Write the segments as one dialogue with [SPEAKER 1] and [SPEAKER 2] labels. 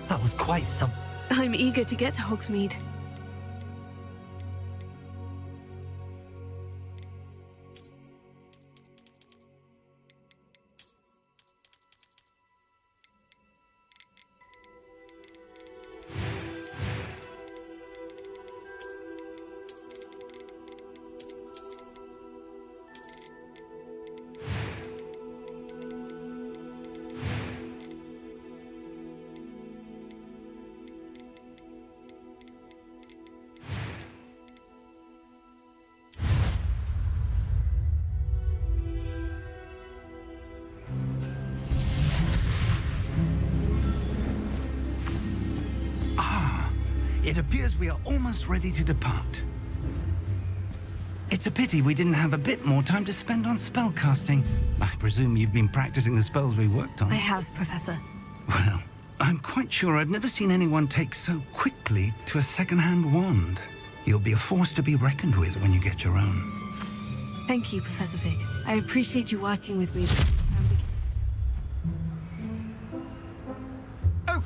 [SPEAKER 1] That was quite some...
[SPEAKER 2] I'm eager to get to Hogsmeade.
[SPEAKER 3] It appears we are almost ready to depart. It's a pity we didn't have a bit more time to spend on spellcasting. I presume you've been practicing the spells we worked on.
[SPEAKER 2] I have, Professor.
[SPEAKER 3] Well, I'm quite sure I've never seen anyone take so quickly to a second-hand wand. You'll be a force to be reckoned with when you get your own.
[SPEAKER 2] Thank you, Professor Fig. I appreciate you working with me.
[SPEAKER 4] Oh,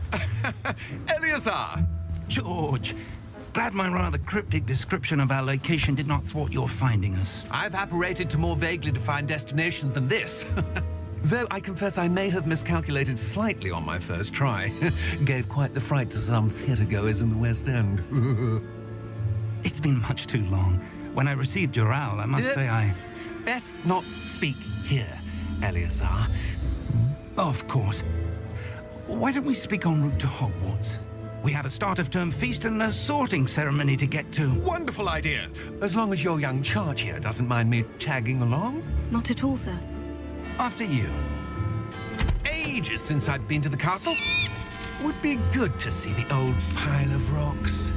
[SPEAKER 4] Eleazar!
[SPEAKER 3] George, glad my rather cryptic description of our location did not thwart your finding us.
[SPEAKER 4] I've apparated to more vaguely defined destinations than this. Though I confess I may have miscalculated slightly on my first try. Gave quite the fright to some theatre-goers in the West End.
[SPEAKER 3] It's been much too long. When I received your owl, I must say I...
[SPEAKER 4] Best not speak here, Eleazar.
[SPEAKER 3] Of course. Why don't we speak en route to Hogwarts? We have a start-of-term feast and a sorting ceremony to get to.
[SPEAKER 4] Wonderful idea! As long as your young charge here doesn't mind me tagging along.
[SPEAKER 2] Not at all, sir.
[SPEAKER 3] After you.
[SPEAKER 4] Ages since I'd been to the castle. Would be good to see the old pile of rocks.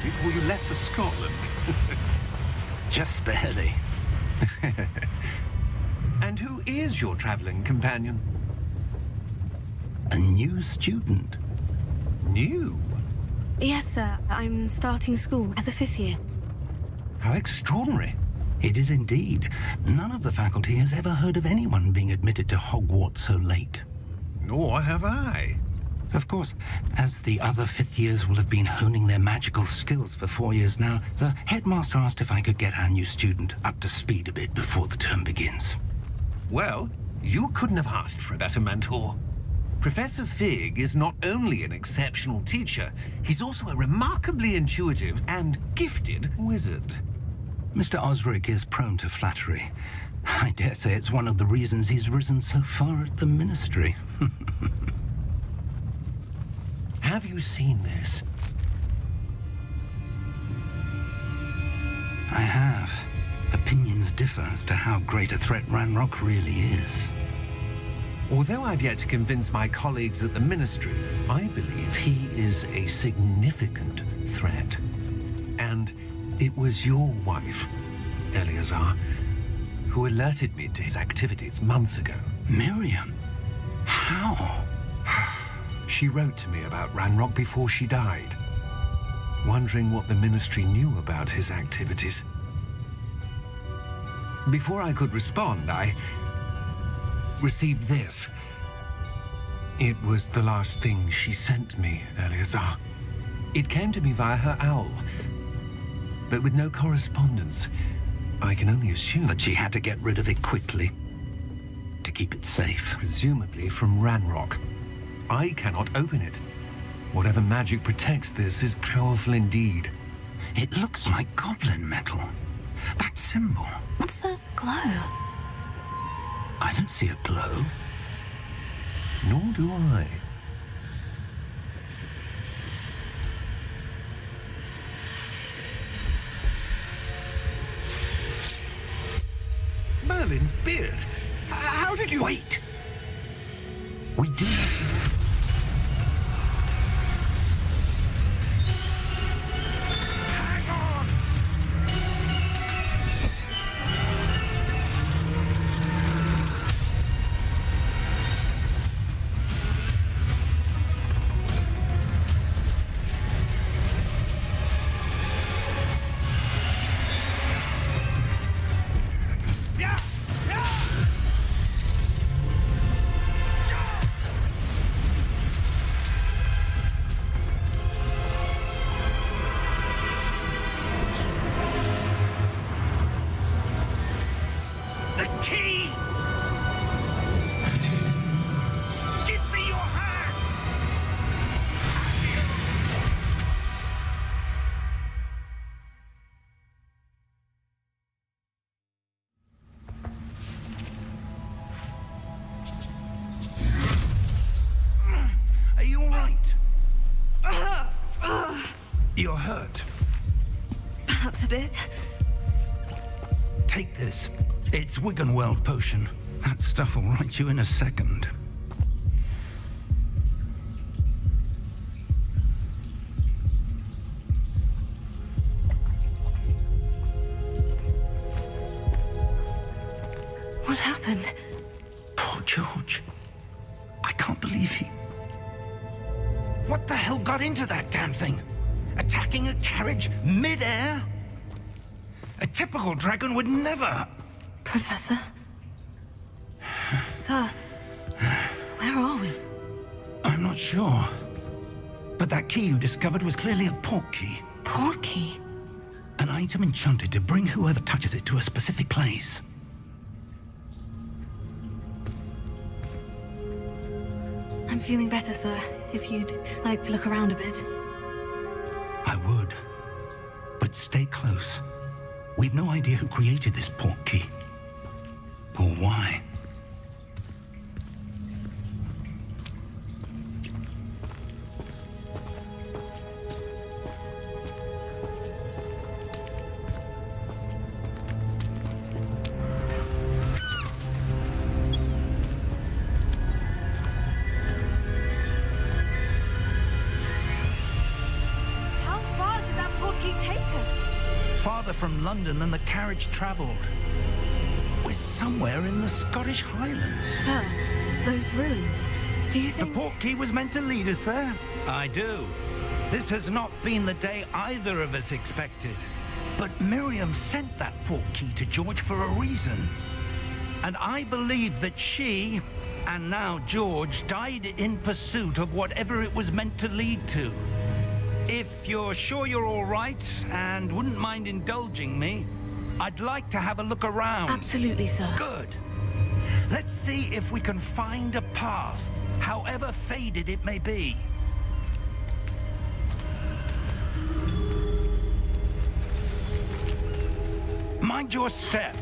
[SPEAKER 4] Before you left for Scotland.
[SPEAKER 3] Just barely.
[SPEAKER 4] And who is your traveling companion?
[SPEAKER 3] A new student.
[SPEAKER 4] New?
[SPEAKER 2] Yes, sir. I'm starting school as a 5th year.
[SPEAKER 4] How extraordinary.
[SPEAKER 3] It is indeed. None of the faculty has ever heard of anyone being admitted to Hogwarts so late.
[SPEAKER 4] Nor have I.
[SPEAKER 3] Of course, as the other 5th years will have been honing their magical skills for 4 years now, the headmaster asked if I could get our new student up to speed a bit before the term begins.
[SPEAKER 4] Well, you couldn't have asked for a better mentor. Professor Fig is not only an exceptional teacher, he's also a remarkably intuitive and gifted wizard.
[SPEAKER 3] Mr. Osric is prone to flattery. I dare say it's one of the reasons he's risen so far at the Ministry.
[SPEAKER 4] Have you seen this?
[SPEAKER 3] I have. Opinions differ as to how great a threat Ranrock really is.
[SPEAKER 4] Although I've yet to convince my colleagues at the Ministry, I believe he is a significant threat. And it was your wife, Eleazar, who alerted me to his activities months ago.
[SPEAKER 3] Miriam? How?
[SPEAKER 4] She wrote to me about Ranrock before she died, wondering what the Ministry knew about his activities. Before I could respond, I received this. It was the last thing she sent me, Eleazar. It came to me via her owl, but with no correspondence. I can only assume
[SPEAKER 3] That she had to get rid of it quickly to keep it safe.
[SPEAKER 4] presumably from Ranrock. I cannot open it. Whatever magic protects this is powerful indeed.
[SPEAKER 3] It looks like goblin metal. That symbol.
[SPEAKER 2] What's that glow?
[SPEAKER 3] I don't see a glow.
[SPEAKER 4] Nor do I. Merlin's beard. How did you...
[SPEAKER 3] Wait! We do not...
[SPEAKER 4] Hang on! Yeah! Yeah! The key! Give me your hand! Are you all right? You're hurt.
[SPEAKER 2] Perhaps a bit.
[SPEAKER 3] Take this. It's Wiggenweld potion. That stuff will right you in a second.
[SPEAKER 2] What happened?
[SPEAKER 3] Poor George. I can't believe he... What the hell got into that damn thing? Attacking a carriage mid-air? A typical dragon would never...
[SPEAKER 2] Professor? Sir, where are we?
[SPEAKER 3] I'm not sure. But that key you discovered was clearly a port key.
[SPEAKER 2] Port key?
[SPEAKER 3] An item enchanted to bring whoever touches it to a specific place.
[SPEAKER 2] I'm feeling better, sir. If you'd like to look around a bit.
[SPEAKER 3] I would. But stay close. We've no idea who created this port key. Or why.
[SPEAKER 2] How far did that port key take us?
[SPEAKER 3] Farther from London than the carriage travelled. We're somewhere in the Scottish Highlands.
[SPEAKER 2] Sir, those ruins. Do you
[SPEAKER 3] The
[SPEAKER 2] think...
[SPEAKER 3] port key was meant to lead us there? I do. This has not been the day either of us expected. But Miriam sent that port key to George for a reason. And I believe that she, and now George, died in pursuit of whatever it was meant to lead to. If you're sure you're all right and wouldn't mind indulging me, I'd like to have a look around.
[SPEAKER 2] Absolutely, sir.
[SPEAKER 3] Good. Let's see if we can find a path, however faded it may be. Mind your step.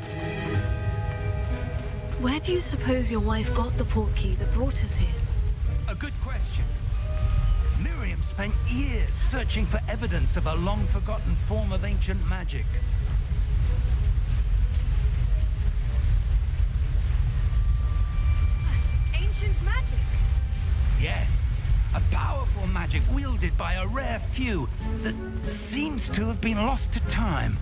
[SPEAKER 2] Where do you suppose your wife got the port key that brought us here?
[SPEAKER 3] A good question. Miriam spent years searching for evidence of a long-forgotten form of ancient magic.
[SPEAKER 2] Ancient magic?
[SPEAKER 3] Yes, a powerful magic wielded by a rare few that seems to have been lost to time.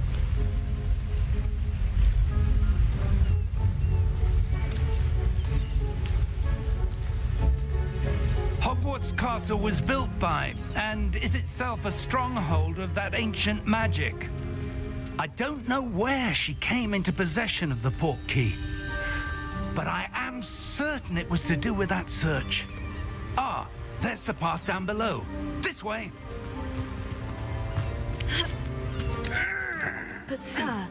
[SPEAKER 3] Hogwarts Castle was built by, and is itself a stronghold of that ancient magic. I don't know where she came into possession of the port key, but I am certain it was to do with that search. Ah, there's the path down below. This way.
[SPEAKER 2] But sir,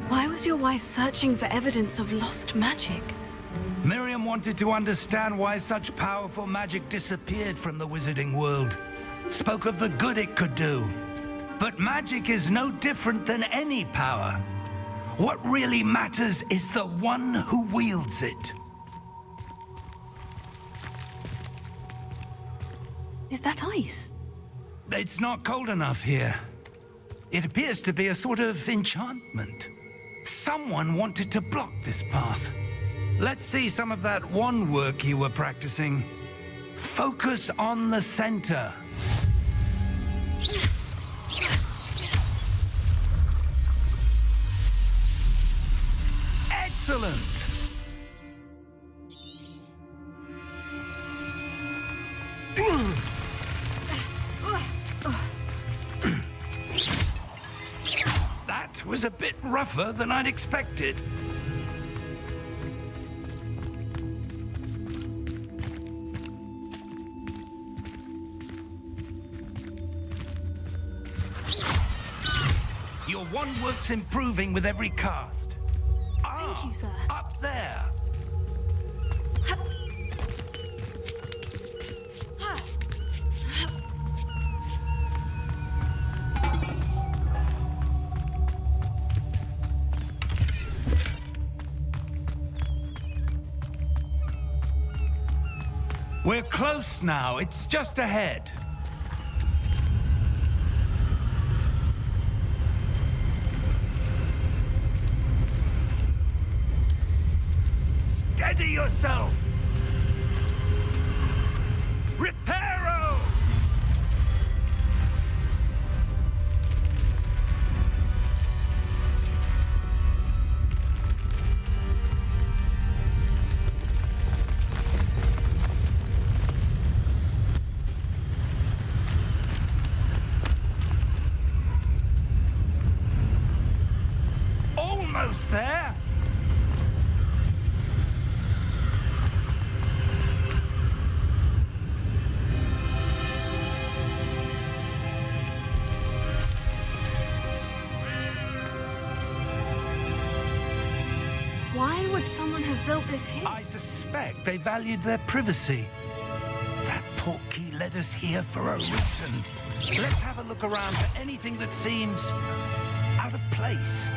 [SPEAKER 2] Why was your wife searching for evidence of lost magic?
[SPEAKER 3] Miriam wanted to understand why such powerful magic disappeared from the wizarding world. Spoke of the good it could do. But magic is no different than any power. What really matters is the one who wields it.
[SPEAKER 2] Is that ice?
[SPEAKER 3] It's not cold enough here. It appears to be a sort of enchantment. Someone wanted to block this path. Let's see some of that wand work you were practicing. Focus on the center. Excellent! That was a bit rougher than I'd expected. Your wand work's improving with every cast.
[SPEAKER 2] Thank you, sir.
[SPEAKER 3] Up there. We're close now. It's just ahead. Steady yourself! Reparo! Almost there!
[SPEAKER 2] Why would someone have built this here?
[SPEAKER 3] I suspect they valued their privacy. That portkey led us here for a reason. Let's have a look around for anything that seems out of place.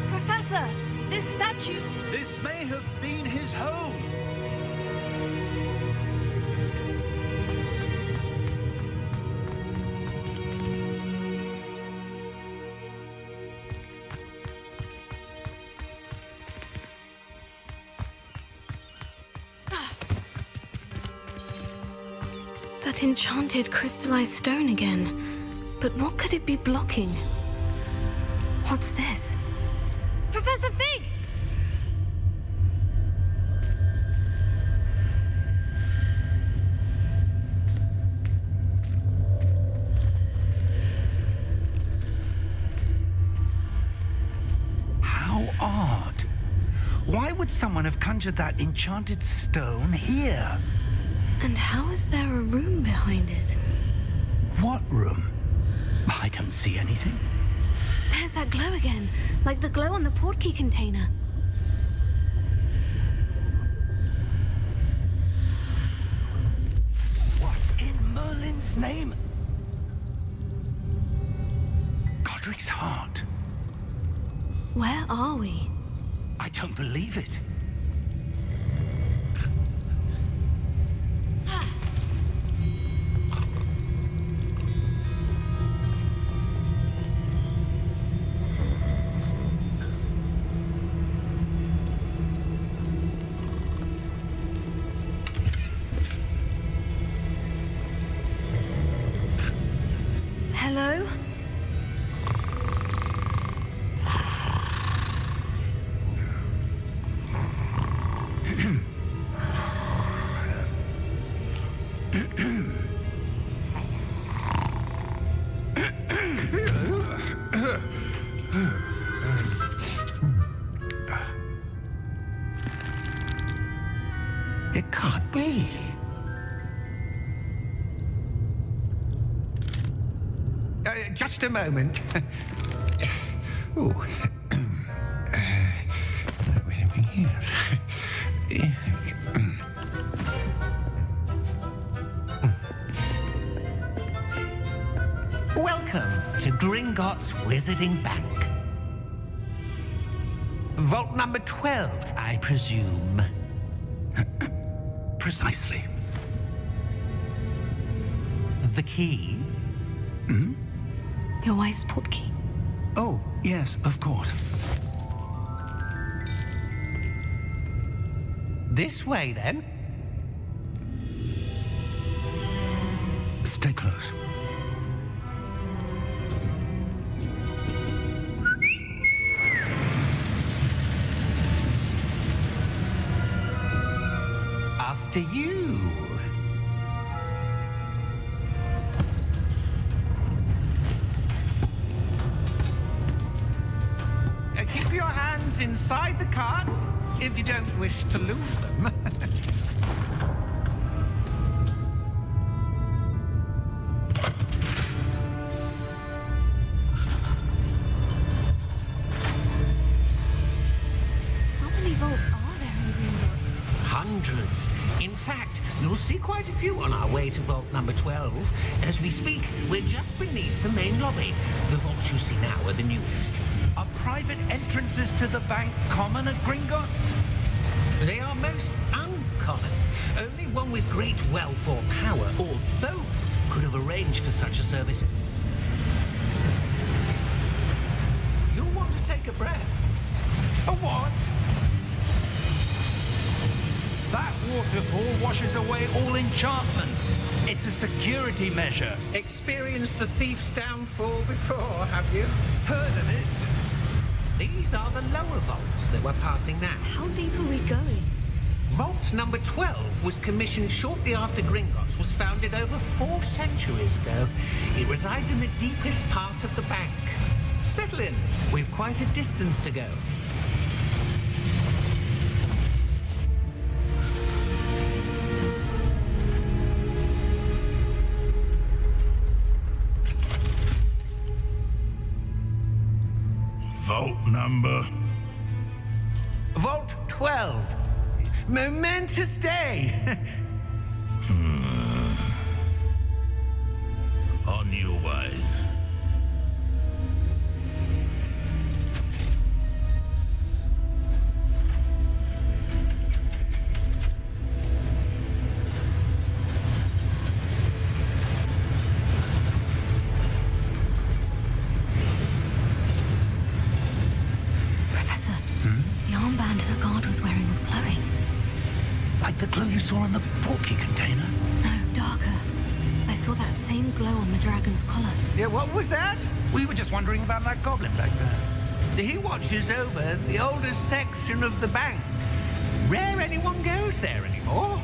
[SPEAKER 2] Professor, this statue...
[SPEAKER 3] This may have been his home.
[SPEAKER 2] That enchanted crystallized stone again. But what could it be blocking? What's this? Professor Fig!
[SPEAKER 3] How odd. Why would someone have conjured that enchanted stone here?
[SPEAKER 2] And how is there a room behind it?
[SPEAKER 3] What room? I don't see anything.
[SPEAKER 2] There's that glow again, like the glow on the portkey container.
[SPEAKER 3] What in Merlin's name? Godric's heart.
[SPEAKER 2] Where are we?
[SPEAKER 3] I don't believe it.
[SPEAKER 2] Hello?
[SPEAKER 4] be? Just a moment. Oh. Welcome to Gringotts Wizarding Bank. Vault number 12, I presume.
[SPEAKER 3] Precisely.
[SPEAKER 4] The key?
[SPEAKER 2] Your wife's portkey.
[SPEAKER 3] Oh, yes, of course.
[SPEAKER 4] This way, then.
[SPEAKER 3] Stay close.
[SPEAKER 4] After you. Keep your hands inside the cart if you don't wish to lose them.
[SPEAKER 2] How many vaults are there in Gringotts?
[SPEAKER 4] Hundreds. In fact, you'll see quite a few on our way to vault number 12. As we speak, we're just beneath the main lobby. The vaults you see now are the newest.
[SPEAKER 3] Are private entrances to the bank common at Gringotts?
[SPEAKER 4] They are most uncommon. Only one with great wealth or power, or both, could have arranged for such a service. You'll want to take a breath.
[SPEAKER 3] A what? That waterfall washes away all enchantments. It's a security measure.
[SPEAKER 4] Experienced the thief's downfall before, have you?
[SPEAKER 3] Heard of it?
[SPEAKER 4] These are the lower vaults that we're passing now.
[SPEAKER 2] How deep are we going?
[SPEAKER 4] Vault number 12 was commissioned shortly after Gringotts was founded over 4 centuries ago. It resides in the deepest part of the bank. Settle in. We've quite a distance to go.
[SPEAKER 1] Vault number?
[SPEAKER 4] Vault 12. Momentous day.
[SPEAKER 1] On your way.
[SPEAKER 2] Professor, the armband the guard was wearing was glowing.
[SPEAKER 3] Like the glow you saw on the portkey container?
[SPEAKER 2] No, darker. I saw that same glow on the dragon's collar.
[SPEAKER 4] Yeah, what was that?
[SPEAKER 3] We were just wondering about that goblin back there.
[SPEAKER 4] He watches over the oldest section of the bank. Rare anyone goes there anymore.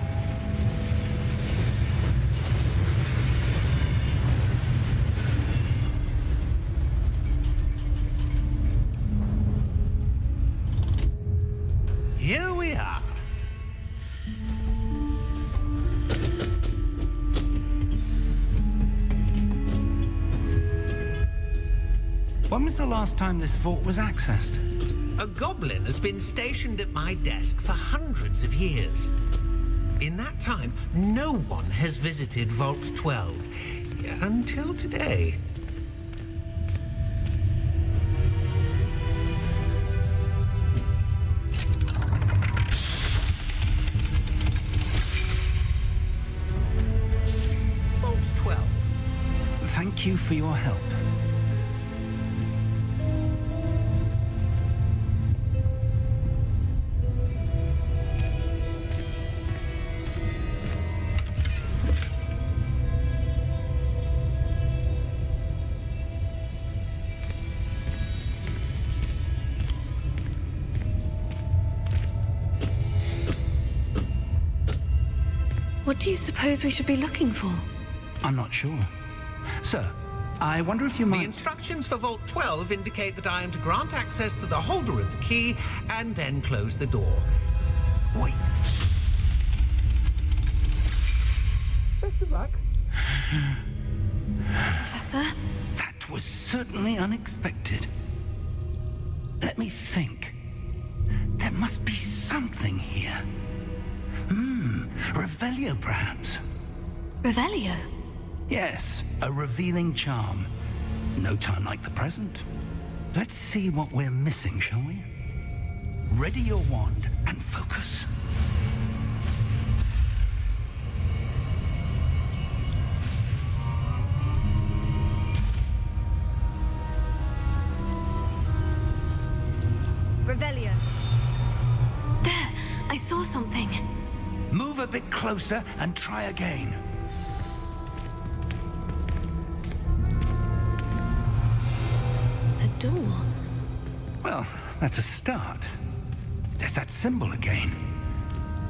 [SPEAKER 4] Here we are.
[SPEAKER 3] When was the last time this vault was accessed?
[SPEAKER 4] A goblin has been stationed at my desk for hundreds of years. In that time, no one has visited Vault 12 until today. Vault 12.
[SPEAKER 3] Thank you for your help.
[SPEAKER 2] What do you suppose we should be looking for?
[SPEAKER 3] I'm not sure. Sir, I wonder if you
[SPEAKER 4] The
[SPEAKER 3] might...
[SPEAKER 4] instructions for Vault 12 indicate that I am to grant access to the holder of the key and then close the door.
[SPEAKER 3] Wait.
[SPEAKER 4] Best of luck.
[SPEAKER 2] Professor?
[SPEAKER 3] That was certainly unexpected. Let me think. There must be something here. Revelio, perhaps.
[SPEAKER 2] Revelio?
[SPEAKER 3] Yes, a revealing charm. No time like the present. Let's see what we're missing, shall we? Ready your wand and focus.
[SPEAKER 2] Revelio. There, I saw something.
[SPEAKER 3] Move a bit closer and try again.
[SPEAKER 2] A door.
[SPEAKER 3] Well, that's a start. There's that symbol again.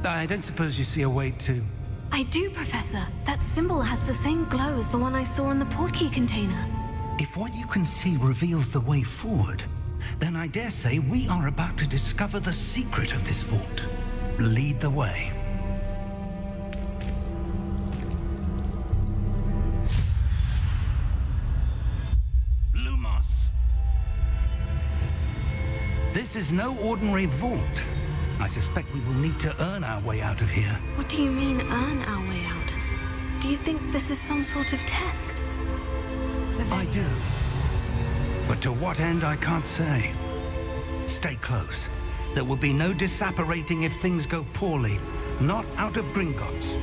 [SPEAKER 3] I don't suppose you see a way to...
[SPEAKER 2] I do, Professor. That symbol has the same glow as the one I saw in the portkey container.
[SPEAKER 3] If what you can see reveals the way forward, then I dare say we are about to discover the secret of this vault. Lead the way. Lumos. This is no ordinary vault. I suspect we will need to earn our way out of here.
[SPEAKER 2] What do you mean, earn our way out? Do you think this is some sort of test?
[SPEAKER 3] I do. But to what end, I can't say. Stay close. There will be no disapparating if things go poorly. Not out of Gringotts.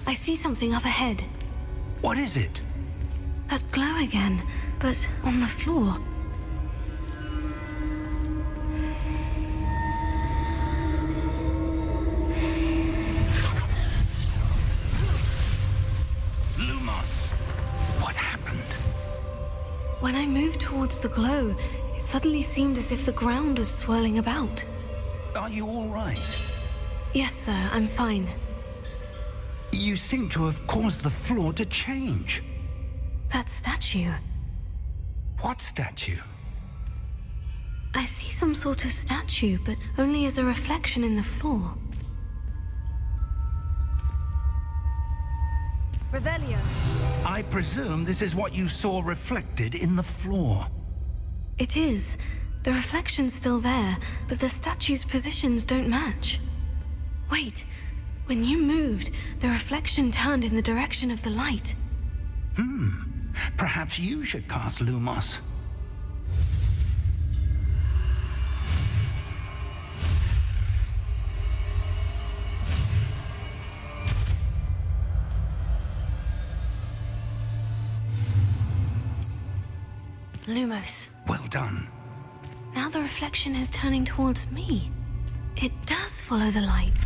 [SPEAKER 2] I see something up ahead.
[SPEAKER 3] What is it?
[SPEAKER 2] That glow again, but on the floor.
[SPEAKER 3] Lumos! What happened?
[SPEAKER 2] When I moved towards the glow, it suddenly seemed as if the ground was swirling about.
[SPEAKER 3] Are you all right?
[SPEAKER 2] Yes, sir, I'm fine.
[SPEAKER 3] You seem to have caused the floor to change.
[SPEAKER 2] That statue.
[SPEAKER 3] What statue?
[SPEAKER 2] I see some sort of statue, but only as a reflection in the floor. Revelio.
[SPEAKER 3] I presume this is what you saw reflected in the floor.
[SPEAKER 2] It is. The reflection's still there, but the statue's positions don't match. Wait. When you moved, the reflection turned in the direction of the light.
[SPEAKER 3] Perhaps you should cast Lumos.
[SPEAKER 2] Lumos.
[SPEAKER 3] Well done.
[SPEAKER 2] Now the reflection is turning towards me. It does follow the light.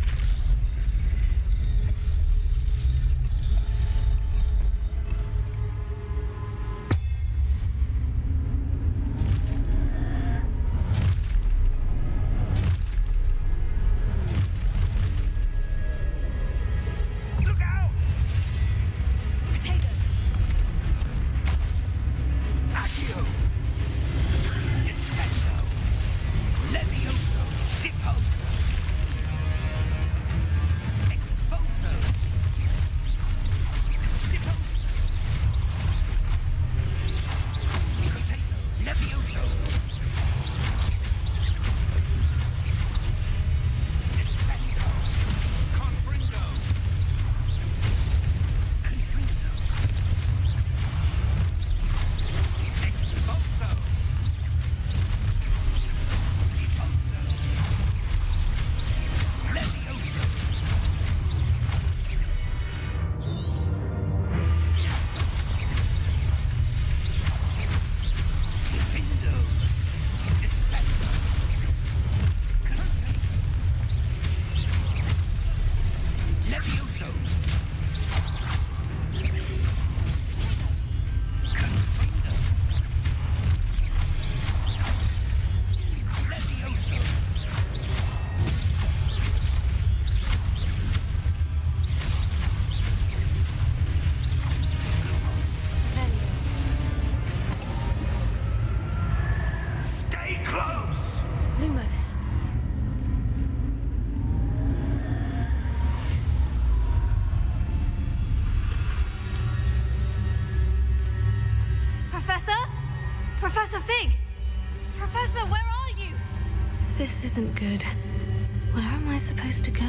[SPEAKER 2] Professor Fig! Professor, where are you? This isn't good. Where am I supposed to go?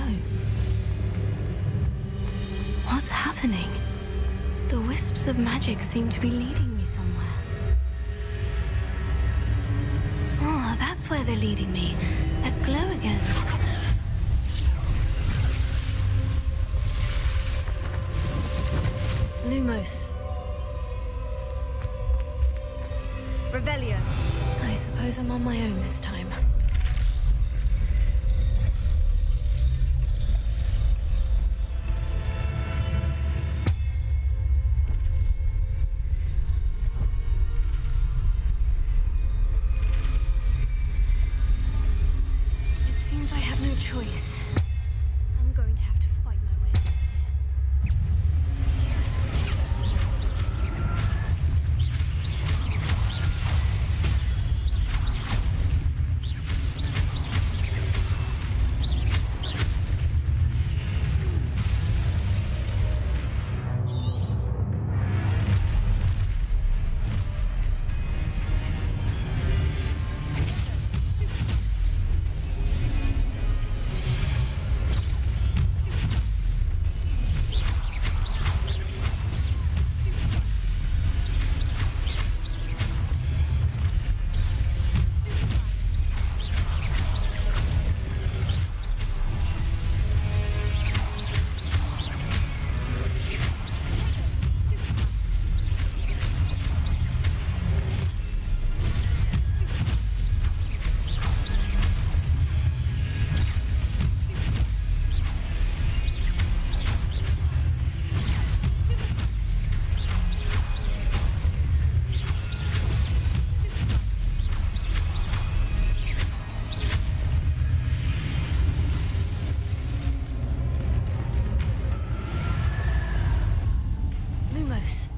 [SPEAKER 2] What's happening? The wisps of magic seem to be leading me somewhere. Oh, that's where they're leading me. That glow again. Lumos. Revelio. I suppose I'm on my own this time. It seems I have no choice. I'm going to have to fight my way out of here. Lumos.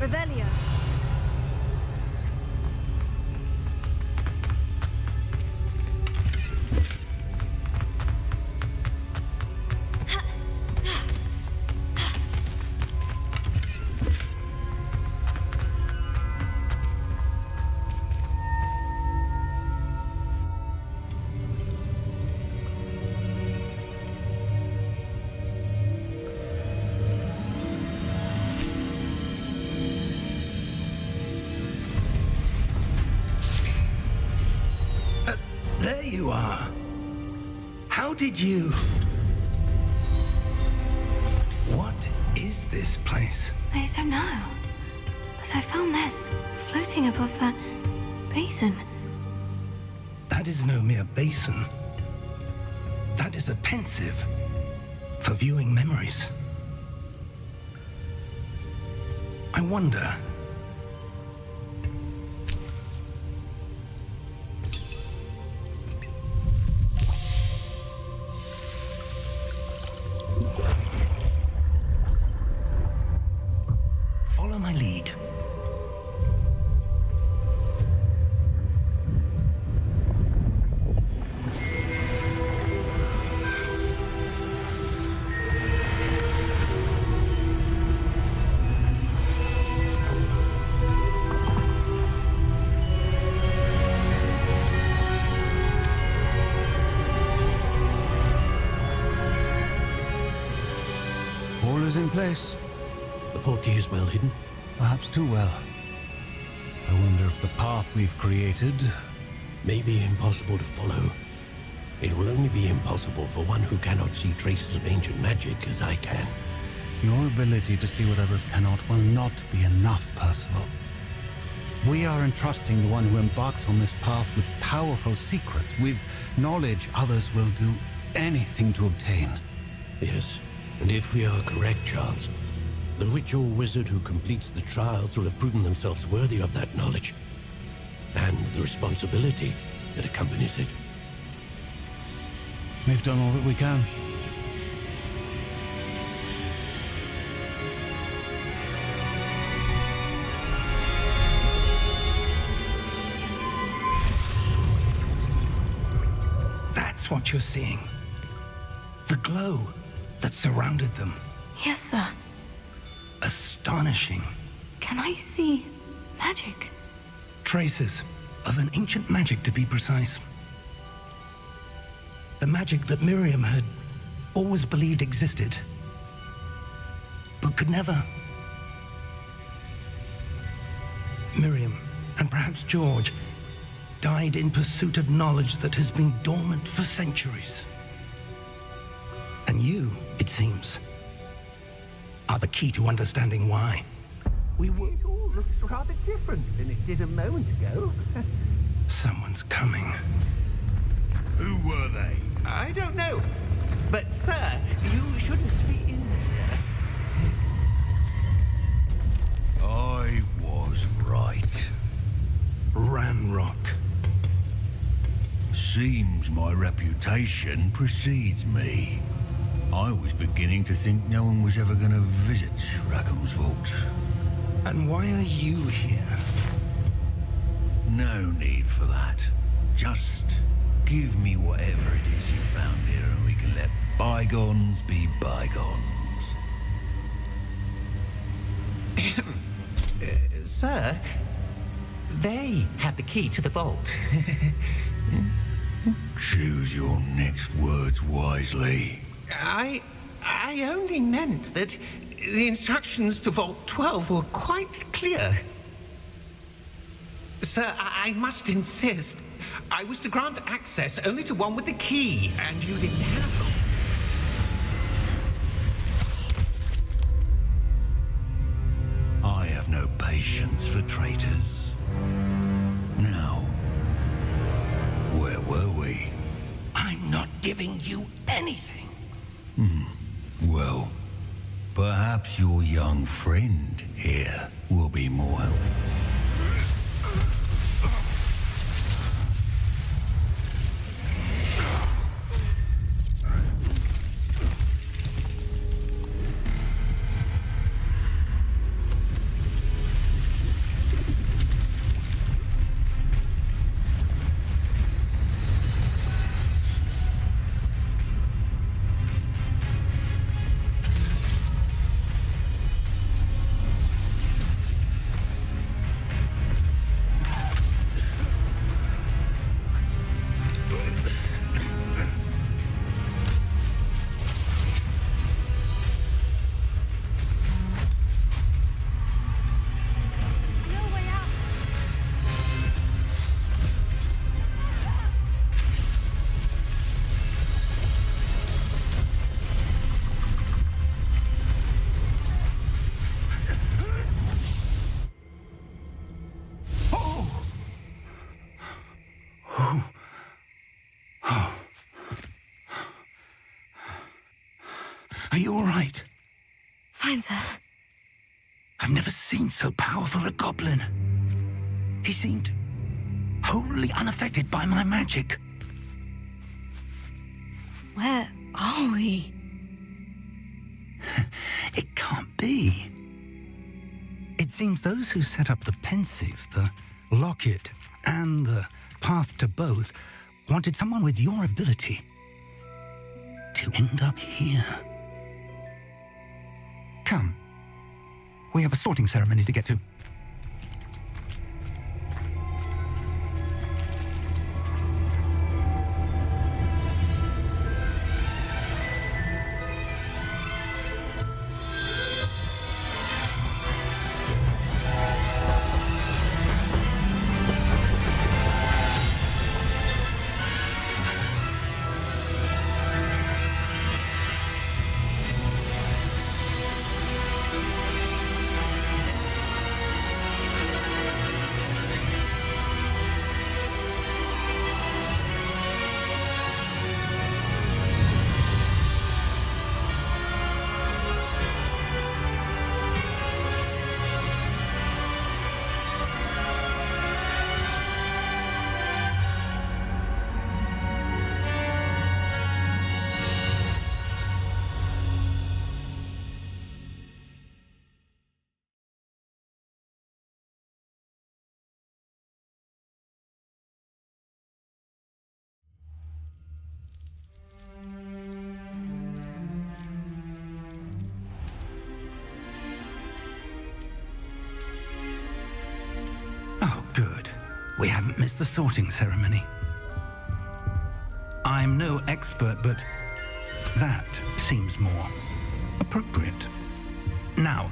[SPEAKER 2] Revelio.
[SPEAKER 3] There you are. How did you... What is this place?
[SPEAKER 2] I don't know. But I found this floating above that basin.
[SPEAKER 3] That is no mere basin. That is a pensive for viewing memories. I wonder... Follow my lead.
[SPEAKER 5] All is in place.
[SPEAKER 6] The portkey is well hidden.
[SPEAKER 5] Perhaps too well. I wonder if the path we've created...
[SPEAKER 6] May be impossible to follow. It will only be impossible for one who cannot see traces of ancient magic as I can.
[SPEAKER 5] Your ability to see what others cannot will not be enough, Percival. We are entrusting the one who embarks on this path with powerful secrets, with knowledge others will do anything to obtain.
[SPEAKER 6] Yes, and if we are correct, Charles, the witch or wizard who completes the trials will have proven themselves worthy of that knowledge, and the responsibility that accompanies it.
[SPEAKER 5] We've done all that we can.
[SPEAKER 3] That's what you're seeing. The glow that surrounded them.
[SPEAKER 2] Yes, sir.
[SPEAKER 3] Astonishing.
[SPEAKER 2] Can I see magic?
[SPEAKER 3] Traces of an ancient magic, to be precise. The magic that Miriam had always believed existed, but could never. Miriam, and perhaps George, died in pursuit of knowledge that has been dormant for centuries. And you, it seems, are the key to understanding why.
[SPEAKER 7] It all looks rather different than it did a moment ago.
[SPEAKER 3] Someone's coming.
[SPEAKER 1] Who were they?
[SPEAKER 7] I don't know. But, sir, you shouldn't be in here.
[SPEAKER 1] I was right.
[SPEAKER 3] Ranrock.
[SPEAKER 1] Seems my reputation precedes me. I was beginning to think no one was ever going to visit Rackham's vault.
[SPEAKER 3] And why are you here?
[SPEAKER 1] No need for that. Just give me whatever it is you found here and we can let bygones be bygones.
[SPEAKER 7] Sir, they have the key to the vault.
[SPEAKER 1] Choose your next words wisely.
[SPEAKER 7] I only meant that the instructions to Vault 12 were quite clear. Sir, I must insist. I was to grant access only to one with the key, and you didn't have them.
[SPEAKER 1] I have no patience for traitors. Now, where were we?
[SPEAKER 3] I'm not giving you anything.
[SPEAKER 1] Well, perhaps your young friend here will be more helpful.
[SPEAKER 2] No way out.
[SPEAKER 3] Are you all right?
[SPEAKER 2] Fine, sir.
[SPEAKER 3] I've never seen so powerful a goblin. He seemed wholly unaffected by my magic.
[SPEAKER 2] Where are we?
[SPEAKER 3] It can't be. It seems those who set up the Pensieve, the Locket, and the Path to Both wanted someone with your ability to end up here. Come. We have a sorting ceremony to get to. Oh, good. We haven't missed the sorting ceremony. I'm no expert, but that seems more appropriate. Now,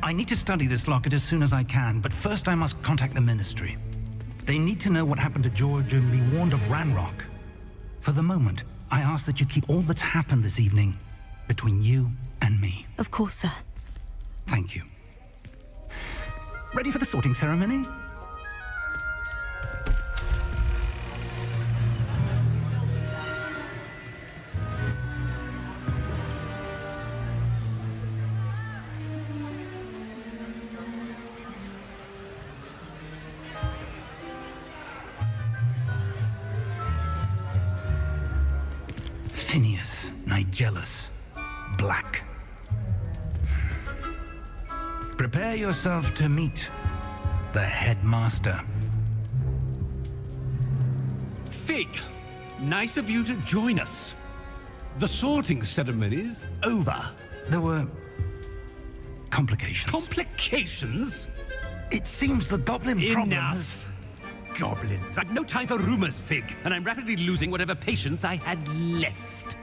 [SPEAKER 3] I need to study this locket as soon as I can, but first I must contact the Ministry. They need to know what happened to George and be warned of Ranrock. For the moment, I ask that you keep all that's happened this evening between you and me.
[SPEAKER 2] Of course, sir.
[SPEAKER 3] Thank you. Ready for the sorting ceremony? Phineas Nigellus Black. Prepare yourself to meet the headmaster.
[SPEAKER 8] Fig, nice of you to join us. The sorting ceremony's over.
[SPEAKER 3] There were complications.
[SPEAKER 8] Complications?
[SPEAKER 3] It seems the goblin problem has...
[SPEAKER 8] Enough. Goblins. I've no time for rumors, Fig, and I'm rapidly losing whatever patience I had left.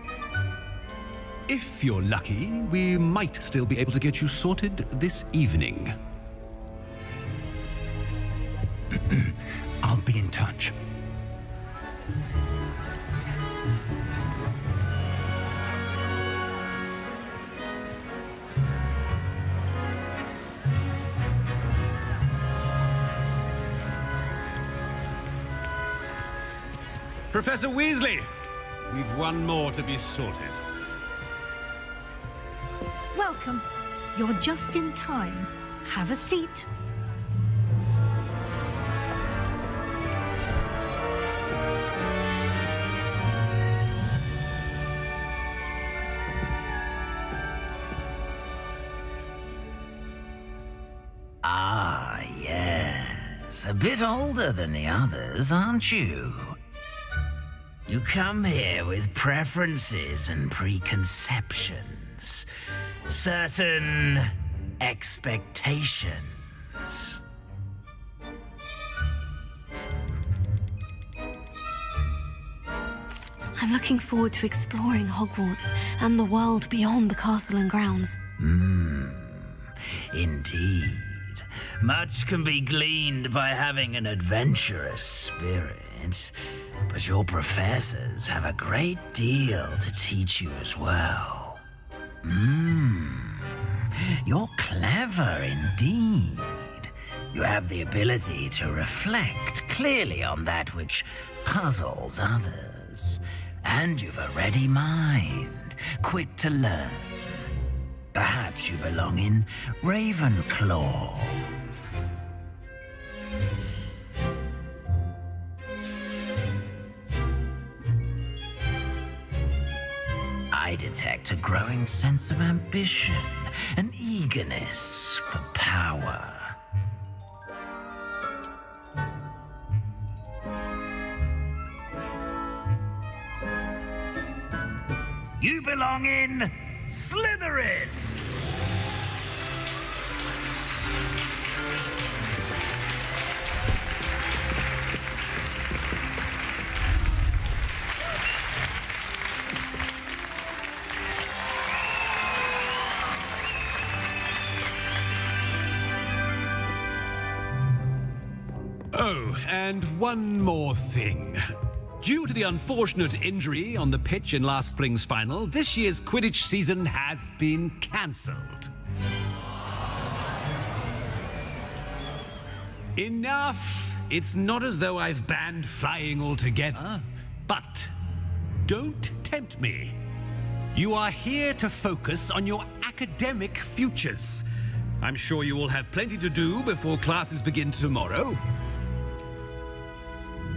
[SPEAKER 8] If you're lucky, we might still be able to get you sorted this evening.
[SPEAKER 3] I'll be in touch.
[SPEAKER 8] Professor Weasley, we've one more to be sorted.
[SPEAKER 9] Welcome. You're just in time. Have a seat.
[SPEAKER 10] Ah, yes. A bit older than the others, aren't you? You come here with preferences and preconceptions. Certain expectations.
[SPEAKER 2] I'm looking forward to exploring Hogwarts and the world beyond the castle and grounds.
[SPEAKER 10] Indeed. Much can be gleaned by having an adventurous spirit, but your professors have a great deal to teach you as well. You're clever indeed. You have the ability to reflect clearly on that which puzzles others. And you've a ready mind, quick to learn. Perhaps you belong in Ravenclaw. I detect a growing sense of ambition, an eagerness for power. You belong in Slytherin!
[SPEAKER 8] Oh, and one more thing. Due to the unfortunate injury on the pitch in last spring's final, this year's Quidditch season has been cancelled. Enough! It's not as though I've banned flying altogether, but don't tempt me. You are here to focus on your academic futures. I'm sure you will have plenty to do before classes begin tomorrow.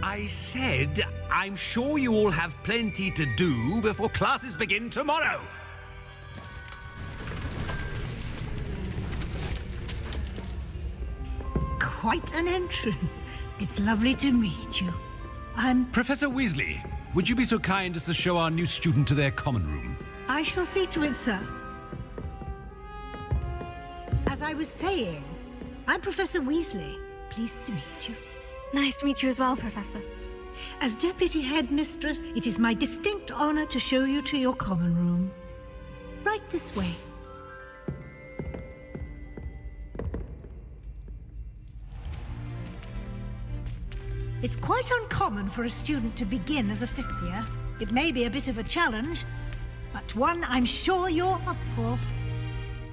[SPEAKER 8] I said, I'm sure you all have plenty to do before classes begin tomorrow.
[SPEAKER 9] Quite an entrance. It's lovely to meet you.
[SPEAKER 8] Professor Weasley, would you be so kind as to show our new student to their common room?
[SPEAKER 9] I shall see to it, sir. As I was saying, I'm Professor Weasley. pleased to meet you.
[SPEAKER 2] Nice to meet you as well, Professor.
[SPEAKER 9] As Deputy Headmistress, it is my distinct honor to show you to your common room. Right this way. It's quite uncommon for a student to begin as a fifth year. It may be a bit of a challenge, but one I'm sure you're up for.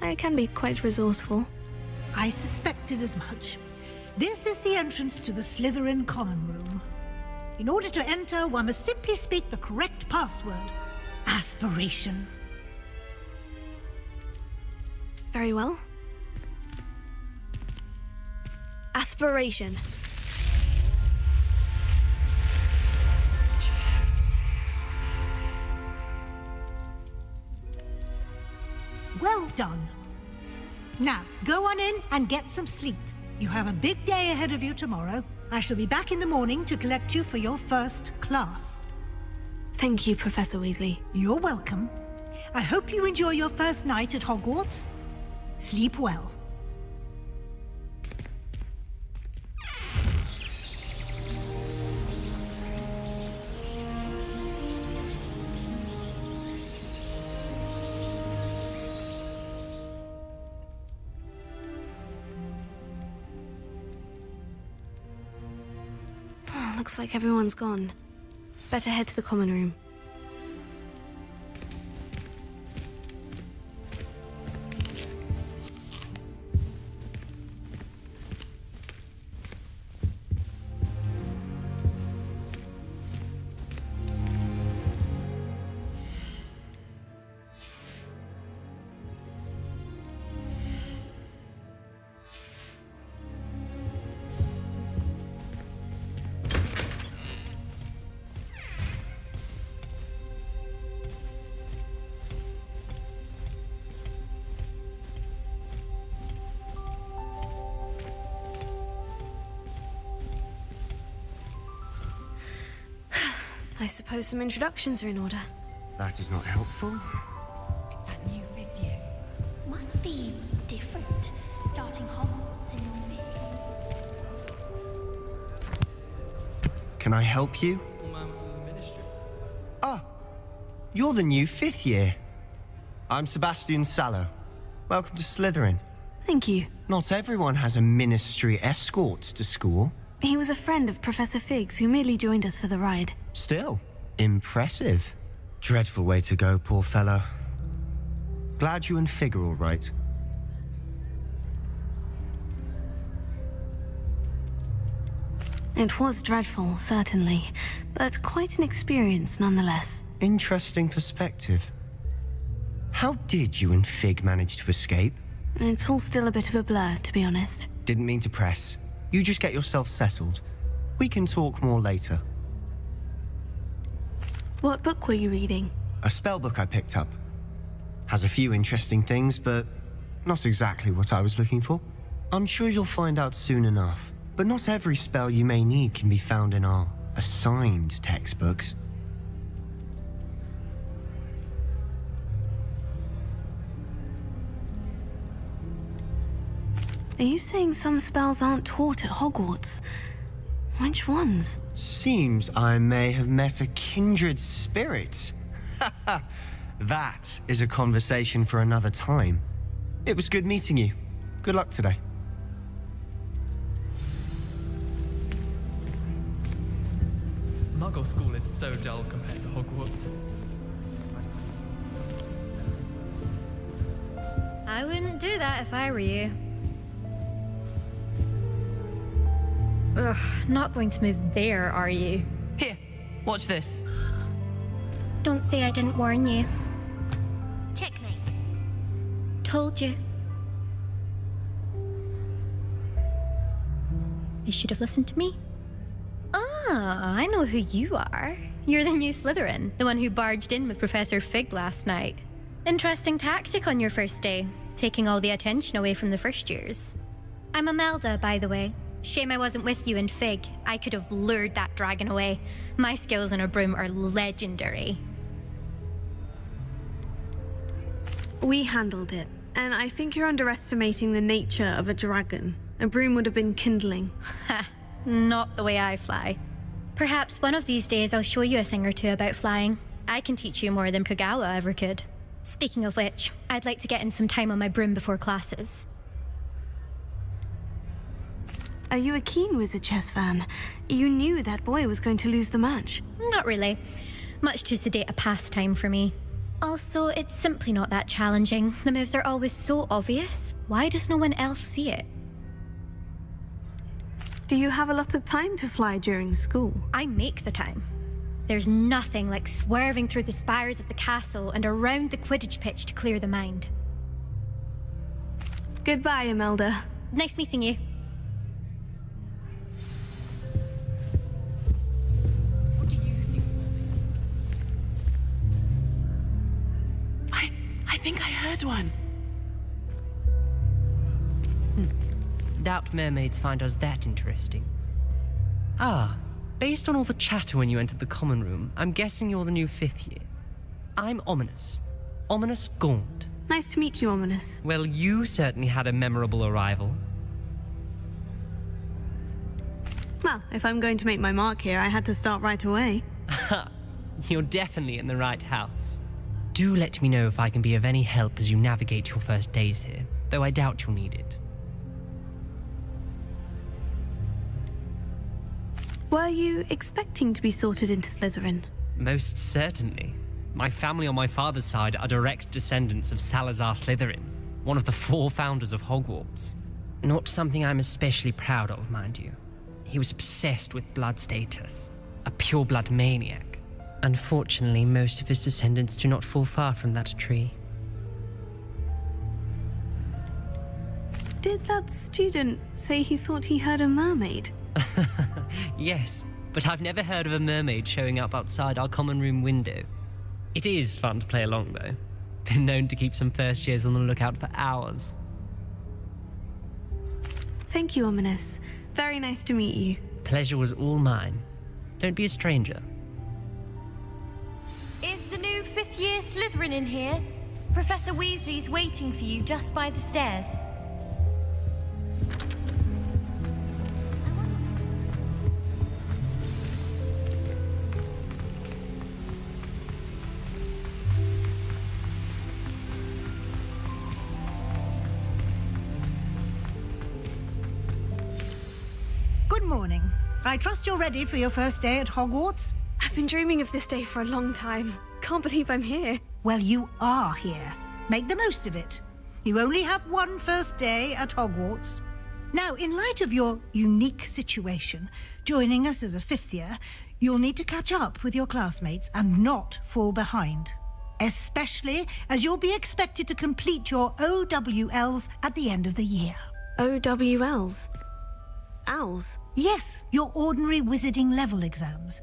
[SPEAKER 2] I can be quite resourceful.
[SPEAKER 9] I suspected as much. This is the entrance to the Slytherin Common Room. In order to enter, one must simply speak the correct password. Aspiration.
[SPEAKER 2] Very well. Aspiration.
[SPEAKER 9] Well done. Now, go on in and get some sleep. You have a big day ahead of you tomorrow. I shall be back in the morning to collect you for your first class.
[SPEAKER 2] Thank you, Professor Weasley.
[SPEAKER 9] You're welcome. I hope you enjoy your first night at Hogwarts. Sleep well.
[SPEAKER 2] Looks like everyone's gone. Better head to the common room. I suppose some introductions are in order.
[SPEAKER 11] That is not helpful.
[SPEAKER 12] It's that new fifth year. Must be different, starting Hogwarts in your fifth.
[SPEAKER 11] Can I help you? Ah, you're the new fifth year. I'm Sebastian Sallow. Welcome to Slytherin.
[SPEAKER 2] Thank you.
[SPEAKER 11] Not everyone has a ministry escort to school.
[SPEAKER 2] He was a friend of Professor Figgs who merely joined us for the ride.
[SPEAKER 11] Still, impressive. Dreadful way to go, poor fellow. Glad you and Fig are all right.
[SPEAKER 2] It was dreadful, certainly, but quite an experience nonetheless.
[SPEAKER 11] Interesting perspective. How did you and Fig manage to escape?
[SPEAKER 2] It's all still a bit of a blur, to be honest.
[SPEAKER 11] Didn't mean to press. You just get yourself settled. We can talk more later.
[SPEAKER 2] What book were you reading?
[SPEAKER 11] A spell book I picked up. Has a few interesting things, but not exactly what I was looking for. I'm sure you'll find out soon enough. But not every spell you may need can be found in our assigned textbooks.
[SPEAKER 2] Are you saying some spells aren't taught at Hogwarts? Which ones?
[SPEAKER 11] Seems I may have met a kindred spirit. That is a conversation for another time. It was good meeting you. Good luck today.
[SPEAKER 13] Muggle school is so dull compared to Hogwarts.
[SPEAKER 14] I wouldn't do that if I were you. Ugh, not going to move there, are you?
[SPEAKER 15] Here, watch this.
[SPEAKER 14] Don't say I didn't warn you.
[SPEAKER 12] Checkmate.
[SPEAKER 14] Told you. They should have listened to me. Ah, I know who you are. You're the new Slytherin, the one who barged in with Professor Fig last night. Interesting tactic on your first day, taking all the attention away from the first years. I'm Imelda, by the way. Shame I wasn't with you in Fig. I could have lured that dragon away. My skills on a broom are legendary.
[SPEAKER 2] We handled it. And I think you're underestimating the nature of a dragon. A broom would have been kindling.
[SPEAKER 14] Ha, not the way I fly. Perhaps one of these days I'll show you a thing or two about flying. I can teach you more than Kagawa ever could. Speaking of which, I'd like to get in some time on my broom before classes.
[SPEAKER 2] Are you a keen Wizard Chess fan? You knew that boy was going to lose the match.
[SPEAKER 14] Not really. Much too sedate a pastime for me. Also, it's simply not that challenging. The moves are always so obvious. Why does no one else see it?
[SPEAKER 2] Do you have a lot of time to fly during school?
[SPEAKER 14] I make the time. There's nothing like swerving through the spires of the castle and around the Quidditch pitch to clear the mind.
[SPEAKER 2] Goodbye, Imelda.
[SPEAKER 14] Nice meeting you.
[SPEAKER 15] What do you think?
[SPEAKER 16] I think I heard one.
[SPEAKER 15] Doubt mermaids find us that interesting. Ah, based on all the chatter when you entered the common room, I'm guessing you're the new 5th year. I'm Ominous. Ominous Gaunt.
[SPEAKER 2] Nice to meet you, Ominous.
[SPEAKER 15] Well, you certainly had a memorable arrival.
[SPEAKER 2] Well, if I'm going to make my mark here, I had to start right away.
[SPEAKER 15] You're definitely in the right house. Do let me know if I can be of any help as you navigate your first days here, though I doubt you'll need it.
[SPEAKER 2] Were you expecting to be sorted into Slytherin?
[SPEAKER 15] Most certainly. My family on my father's side are direct descendants of Salazar Slytherin, one of the 4 founders of Hogwarts. Not something I'm especially proud of, mind you. He was obsessed with blood status, a pure-blood maniac. Unfortunately, most of his descendants do not fall far from that tree.
[SPEAKER 2] Did that student say he thought he heard a mermaid?
[SPEAKER 15] Yes, but I've never heard of a mermaid showing up outside our common room window. It is fun to play along, though. Been known to keep some first years on the lookout for hours.
[SPEAKER 2] Thank you, Ominous. Very nice to meet you.
[SPEAKER 15] Pleasure was all mine. Don't be a stranger.
[SPEAKER 12] Is the new 5th year Slytherin in here? Professor Weasley's waiting for you just by the stairs.
[SPEAKER 9] Good morning. I trust you're ready for your first day at Hogwarts?
[SPEAKER 2] I've been dreaming of this day for a long time. Can't believe I'm here.
[SPEAKER 9] Well, you are here. Make the most of it. You only have one first day at Hogwarts. Now, in light of your unique situation, joining us as a 5th year, you'll need to catch up with your classmates and not fall behind. Especially as you'll be expected to complete your OWLs at the end of the year.
[SPEAKER 2] OWLs? Owls?
[SPEAKER 9] Yes, your ordinary wizarding level exams.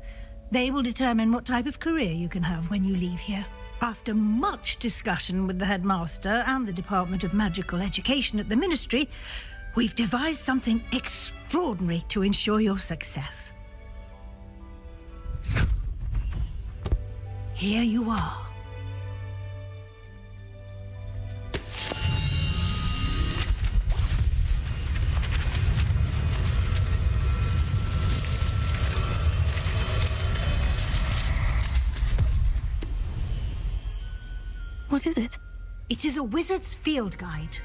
[SPEAKER 9] They will determine what type of career you can have when you leave here. After much discussion with the headmaster and the Department of Magical Education at the Ministry, we've devised something extraordinary to ensure your success. Here you are.
[SPEAKER 2] What is it?
[SPEAKER 9] It is a wizard's field guide.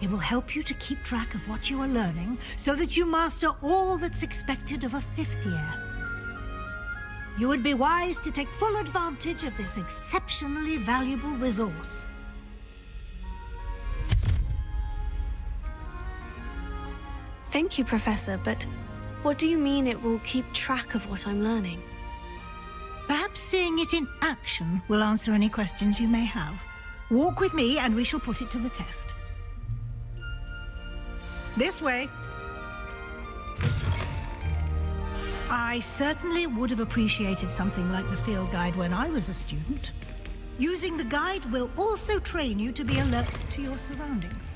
[SPEAKER 9] It will help you to keep track of what you are learning so that you master all that's expected of a 5th year. You would be wise to take full advantage of this exceptionally valuable resource.
[SPEAKER 2] Thank you, Professor, but what do you mean it will keep track of what I'm learning?
[SPEAKER 9] Perhaps seeing it in action will answer any questions you may have. Walk with me and we shall put it to the test. This way. I certainly would have appreciated something like the field guide when I was a student. Using the guide will also train you to be alert to your surroundings.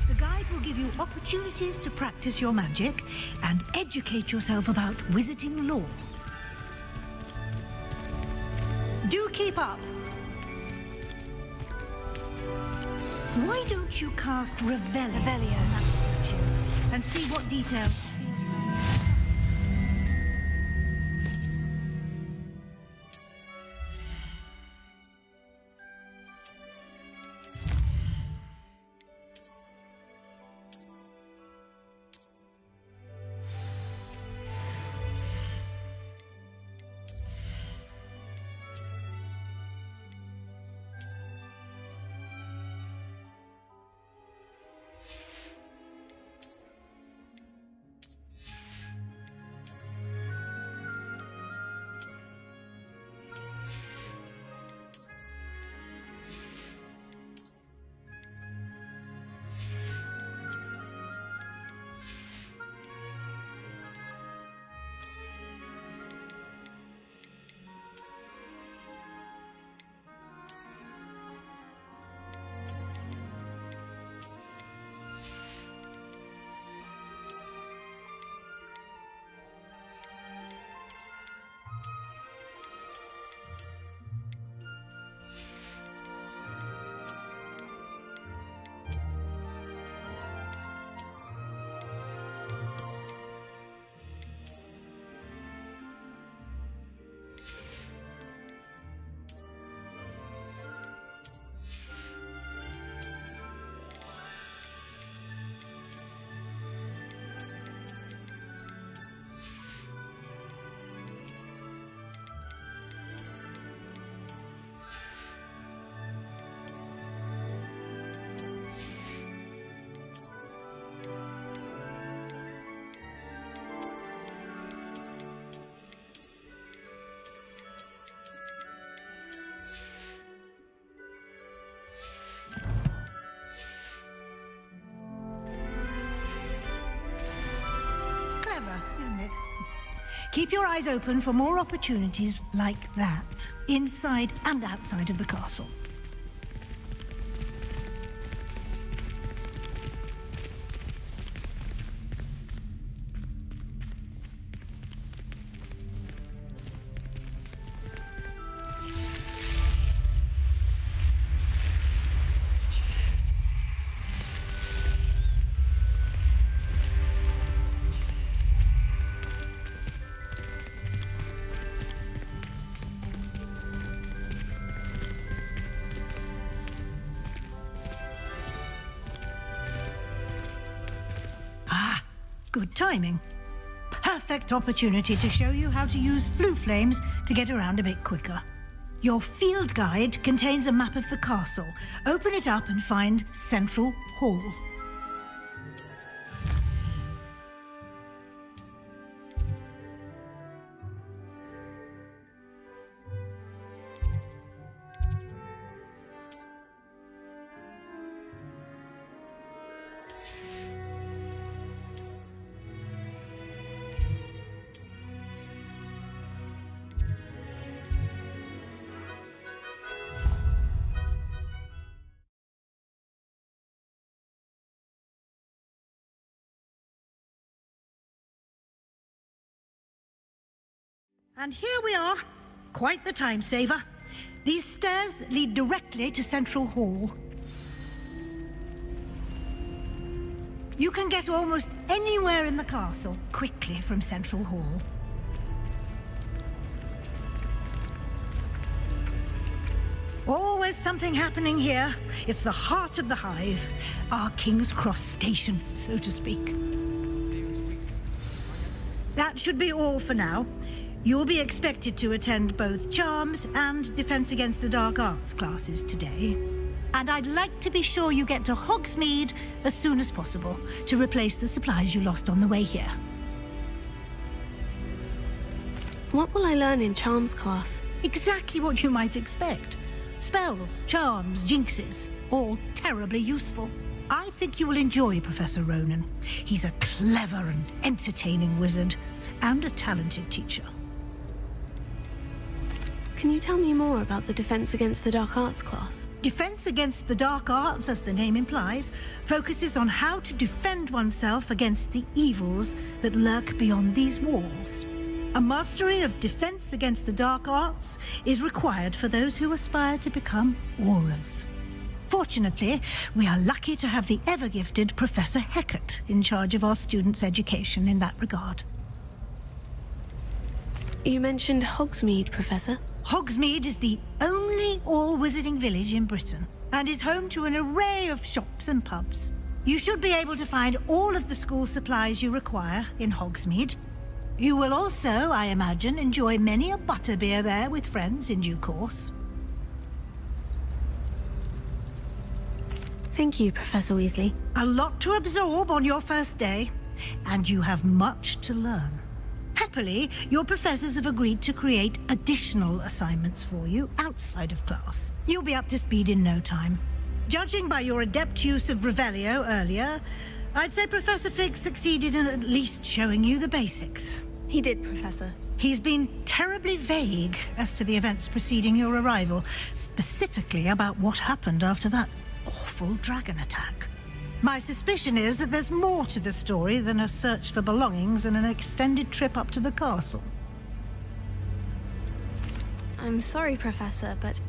[SPEAKER 9] The guide will give you opportunities to practice your magic and educate yourself about wizarding lore. Do keep up! Why don't you cast Revelio and see what details... Isn't it? Keep your eyes open for more opportunities like that, inside and outside of the castle. Good timing. Perfect opportunity to show you how to use flue flames to get around a bit quicker. Your field guide contains a map of the castle. Open it up and find Central Hall. And here we are. Quite the time saver. These stairs lead directly to Central Hall. You can get almost anywhere in the castle quickly from Central Hall. Always something happening here. It's the heart of the Hive, our King's Cross station, so to speak. That should be all for now. You'll be expected to attend both Charms and Defense Against the Dark Arts classes today. And I'd like to be sure you get to Hogsmeade as soon as possible to replace the supplies you lost on the way here.
[SPEAKER 2] What will I learn in Charms class?
[SPEAKER 9] Exactly what you might expect. Spells, charms, jinxes, all terribly useful. I think you will enjoy Professor Ronen. He's a clever and entertaining wizard, and a talented teacher.
[SPEAKER 2] Can you tell me more about the Defense Against the Dark Arts class?
[SPEAKER 9] Defense Against the Dark Arts, as the name implies, focuses on how to defend oneself against the evils that lurk beyond these walls. A mastery of Defense Against the Dark Arts is required for those who aspire to become Aurors. Fortunately, we are lucky to have the ever-gifted Professor Hecat in charge of our students' education in that regard.
[SPEAKER 2] You mentioned Hogsmeade, Professor.
[SPEAKER 9] Hogsmeade is the only all-wizarding village in Britain and is home to an array of shops and pubs. You should be able to find all of the school supplies you require in Hogsmeade. You will also, I imagine, enjoy many a butterbeer there with friends in due course.
[SPEAKER 2] Thank you, Professor Weasley.
[SPEAKER 9] A lot to absorb on your first day, and you have much to learn. Happily, your professors have agreed to create additional assignments for you outside of class. You'll be up to speed in no time. Judging by your adept use of Revelio earlier, I'd say Professor Fig succeeded in at least showing you the basics.
[SPEAKER 2] He did, Professor.
[SPEAKER 9] He's been terribly vague as to the events preceding your arrival, specifically about what happened after that awful dragon attack. My suspicion is that there's more to the story than a search for belongings and an extended trip up to the castle.
[SPEAKER 2] I'm sorry, Professor, but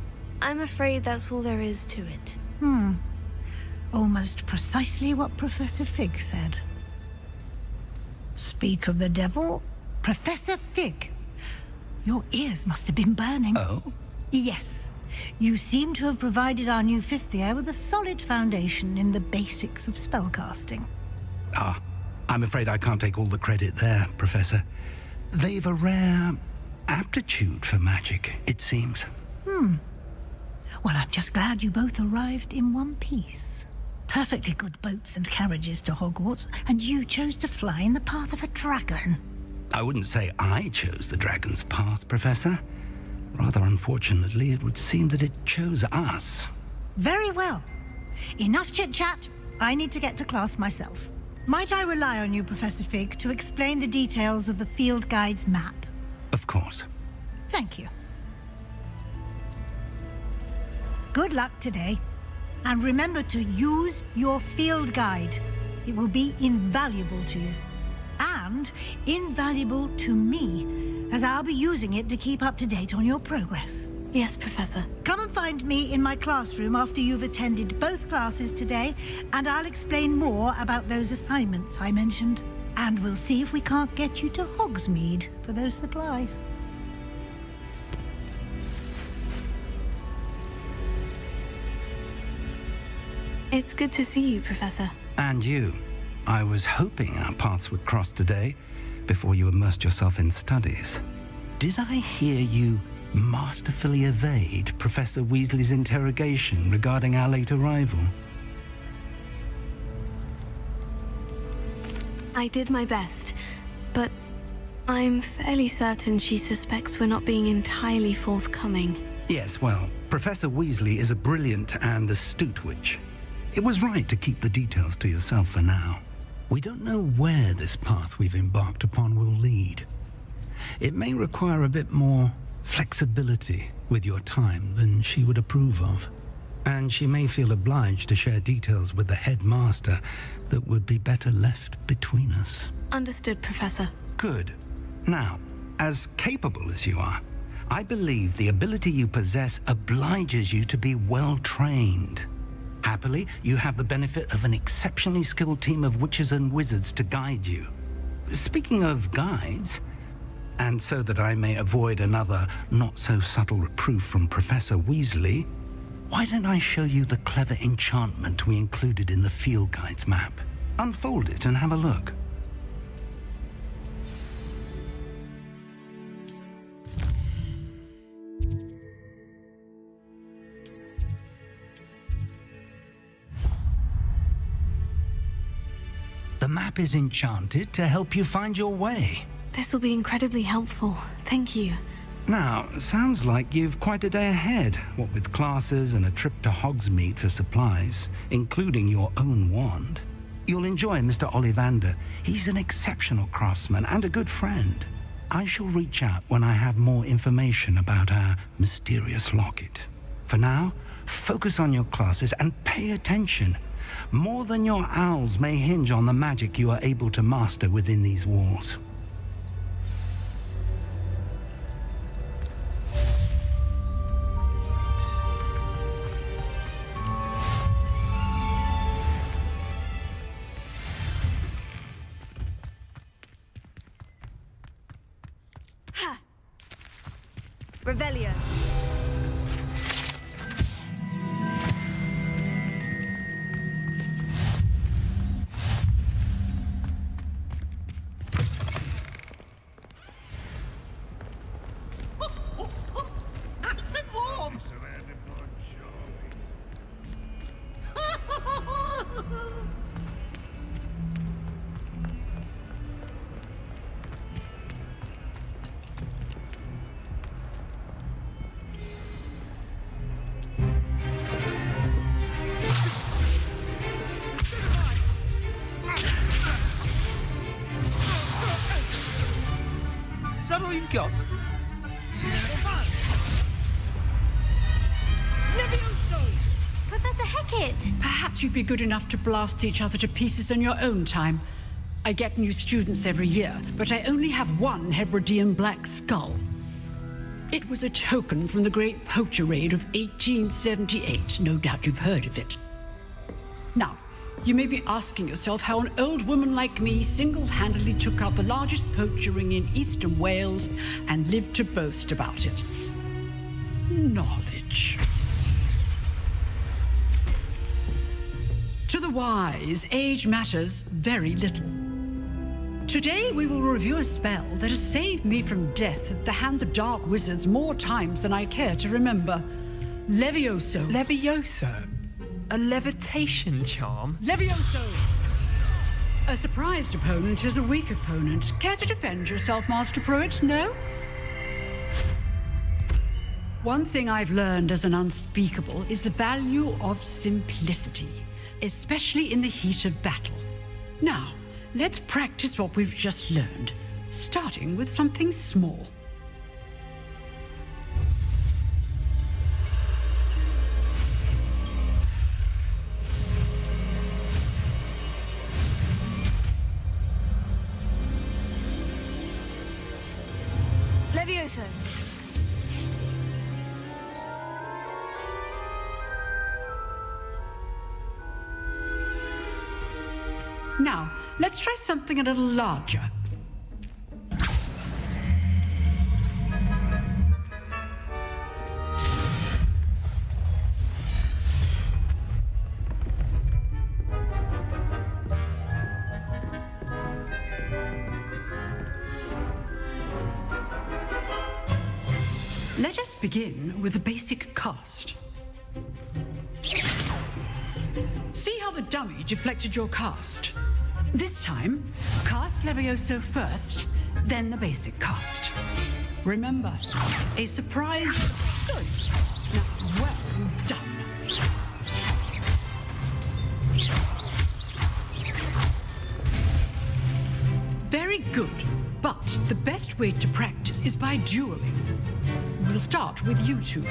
[SPEAKER 2] I'm afraid that's all there is to it.
[SPEAKER 9] Almost precisely what Professor Fig said. Speak of the devil, Professor Fig. Your ears must have been burning.
[SPEAKER 3] Oh?
[SPEAKER 9] Yes. You seem to have provided our new fifth year with a solid foundation in the basics of spellcasting.
[SPEAKER 3] Ah, I'm afraid I can't take all the credit there, Professor. They've a rare aptitude for magic, it seems.
[SPEAKER 9] Well, I'm just glad you both arrived in one piece. Perfectly good boats and carriages to Hogwarts, and you chose to fly in the path of a dragon.
[SPEAKER 3] I wouldn't say I chose the dragon's path, Professor. Rather unfortunately, it would seem that it chose us.
[SPEAKER 9] Very well. Enough chit-chat. I need to get to class myself. Might I rely on you, Professor Fig, to explain the details of the field guide's map?
[SPEAKER 3] Of course.
[SPEAKER 9] Thank you. Good luck today. And remember to use your field guide. It will be invaluable to you. And invaluable to me, as I'll be using it to keep up to date on your progress.
[SPEAKER 2] Yes, Professor.
[SPEAKER 9] Come and find me in my classroom after you've attended both classes today, and I'll explain more about those assignments I mentioned. And we'll see if we can't get you to Hogsmeade for those supplies.
[SPEAKER 2] It's good to see you, Professor.
[SPEAKER 3] And you. I was hoping our paths would cross today, before you immersed yourself in studies. Did I hear you masterfully evade Professor Weasley's interrogation regarding our late arrival?
[SPEAKER 2] I did my best, but I'm fairly certain she suspects we're not being entirely forthcoming.
[SPEAKER 3] Yes, well, Professor Weasley is a brilliant and astute witch. It was right to keep the details to yourself for now. We don't know where this path we've embarked upon will lead. It may require a bit more flexibility with your time than she would approve of. And she may feel obliged to share details with the headmaster that would be better left between us.
[SPEAKER 2] Understood, Professor.
[SPEAKER 3] Good. Now, as capable as you are, I believe the ability you possess obliges you to be well trained. Happily, you have the benefit of an exceptionally skilled team of witches and wizards to guide you. Speaking of guides, and so that I may avoid another not-so-subtle reproof from Professor Weasley, why don't I show you the clever enchantment we included in the field guide's map? Unfold it and have a look. The map is enchanted to help you find your way.
[SPEAKER 2] This will be incredibly helpful. Thank you.
[SPEAKER 3] Now, sounds like you've quite a day ahead, what with classes and a trip to Hogsmeade for supplies, including your own wand. You'll enjoy Mr. Ollivander. He's an exceptional craftsman and a good friend. I shall reach out when I have more information about our mysterious locket. For now, focus on your classes and pay attention. More than your owls may hinge on the magic you are able to master within these walls.
[SPEAKER 17] Ha! Revelio.
[SPEAKER 16] Nice and warm.
[SPEAKER 18] Is that all you've got?
[SPEAKER 14] Professor Hecat!
[SPEAKER 19] Perhaps you'd be good enough to blast each other to pieces in your own time. I get new students every year, but I only have one Hebridean black skull. It was a token from the Great Poacher Raid of 1878. No doubt you've heard of it. Now, you may be asking yourself how an old woman like me single-handedly took out the largest poacher ring in eastern Wales and lived to boast about it. Knowledge. To the wise, age matters very little. Today we will review a spell that has saved me from death at the hands of dark wizards more times than I care to remember. Levioso.
[SPEAKER 13] Levioso? A levitation charm?
[SPEAKER 19] Levioso! A surprised opponent is a weak opponent. Care to defend yourself, Master Pruitt? No? One thing I've learned as an unspeakable is the value of simplicity, especially in the heat of battle. Now, let's practice what we've just learned, starting with something small.
[SPEAKER 17] Levioso.
[SPEAKER 19] Now, let's try something a little larger. Let us begin with the basic cast. See how the dummy deflected your cast? This time, cast Levioso first, then the basic cast. Remember, a surprise... Good. Now, well done. Very good, but the best way to practice is by dueling. We'll start with you two.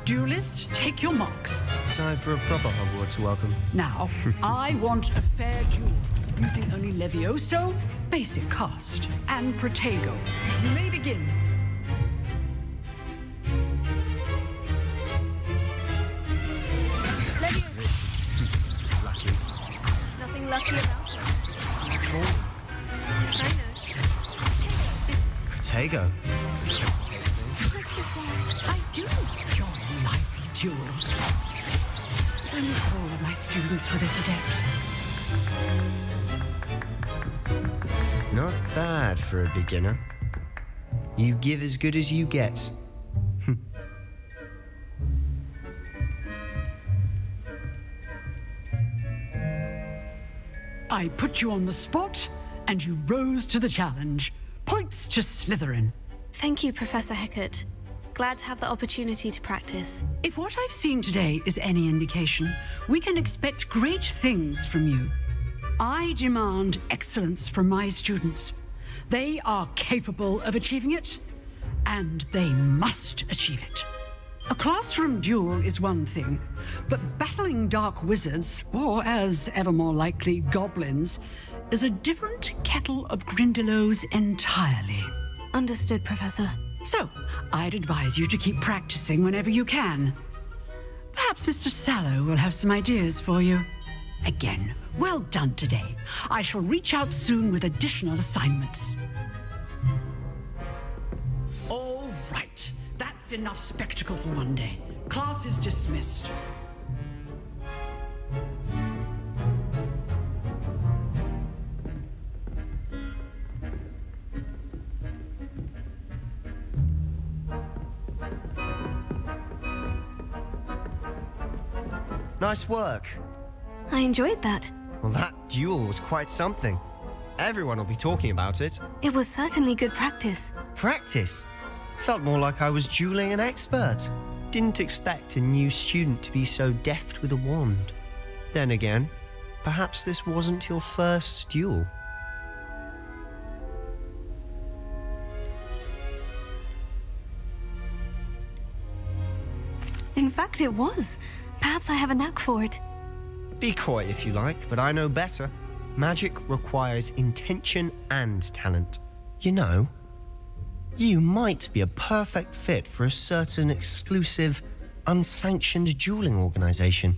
[SPEAKER 19] Duelists, take your marks.
[SPEAKER 11] Time for a proper Hogwarts welcome.
[SPEAKER 19] Now, I want a fair duel, using only Levioso, basic cast, and Protego. You may begin.
[SPEAKER 17] Levioso.
[SPEAKER 11] Lucky.
[SPEAKER 17] Nothing lucky about it. I know.
[SPEAKER 11] Protego.
[SPEAKER 19] I do enjoy lively duels. Almost all of my students were this adept.
[SPEAKER 11] Not bad for a beginner. You give as good as you get.
[SPEAKER 19] I put you on the spot, and you rose to the challenge. Points to Slytherin.
[SPEAKER 2] Thank you, Professor Hecat. Glad to have the opportunity to practice.
[SPEAKER 19] If what I've seen today is any indication, we can expect great things from you. I demand excellence from my students. They are capable of achieving it, and they must achieve it. A classroom duel is one thing, but battling dark wizards, or as ever more likely, goblins, is a different kettle of Grindylows entirely.
[SPEAKER 2] Understood, Professor.
[SPEAKER 19] So, I'd advise you to keep practicing whenever you can. Perhaps Mr. Sallow will have some ideas for you. Again, well done today. I shall reach out soon with additional assignments. All right, that's enough spectacle for one day. Class is dismissed.
[SPEAKER 11] Nice work.
[SPEAKER 2] I enjoyed that.
[SPEAKER 11] Well, that duel was quite something. Everyone will be talking about it.
[SPEAKER 2] It was certainly good practice.
[SPEAKER 11] Practice? Felt more like I was dueling an expert. Didn't expect a new student to be so deft with a wand. Then again, perhaps this wasn't your first duel.
[SPEAKER 2] In fact, it was. Perhaps I have a knack for it.
[SPEAKER 11] Be coy if you like, but I know better. Magic requires intention and talent. You know, you might be a perfect fit for a certain exclusive, unsanctioned dueling organization.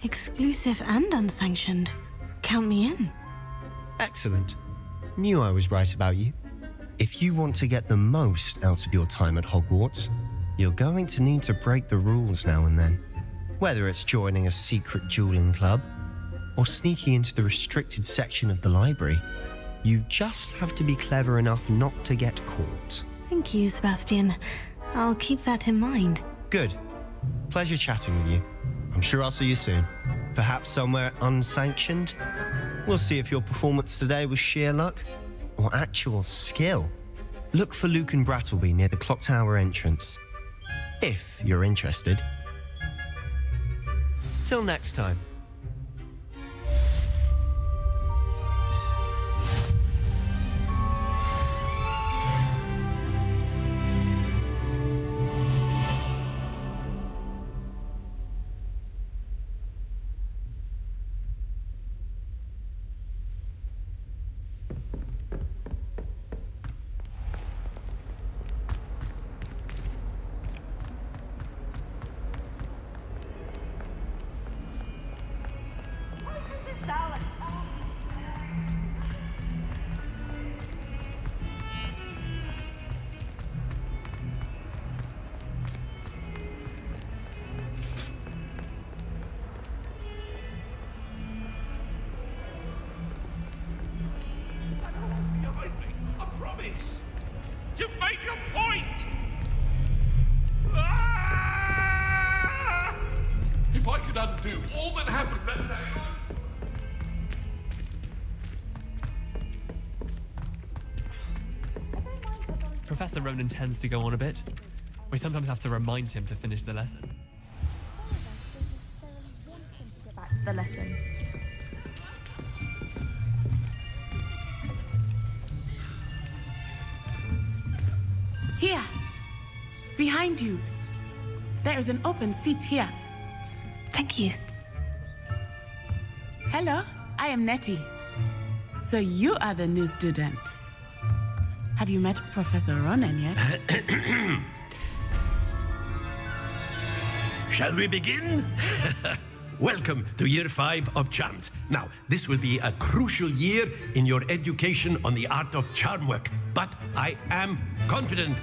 [SPEAKER 2] Exclusive and unsanctioned. Count me in.
[SPEAKER 11] Excellent. Knew I was right about you. If you want to get the most out of your time at Hogwarts, you're going to need to break the rules now and then. Whether it's joining a secret dueling club or sneaking into the restricted section of the library, you just have to be clever enough not to get caught.
[SPEAKER 2] Thank you, Sebastian. I'll keep that in mind.
[SPEAKER 11] Good. Pleasure chatting with you. I'm sure I'll see you soon. Perhaps somewhere unsanctioned? We'll see if your performance today was sheer luck or actual skill. Look for Lucan Brattleby near the Clock Tower entrance, if you're interested. Till next time.
[SPEAKER 7] You've made your point! Ah! If I could undo all that happened that day...
[SPEAKER 13] Professor Ronan tends to go on a bit. We sometimes have to remind him to finish the lesson.
[SPEAKER 17] Back to the lesson.
[SPEAKER 20] Here, behind you. There is an open seat here.
[SPEAKER 2] Thank you.
[SPEAKER 20] Hello, I am Nettie. So you are the new student. Have you met Professor Ronan yet?
[SPEAKER 6] Shall we begin? Welcome to Year 5 of Charms. Now, this will be a crucial year in your education on the art of charm work, but I am confident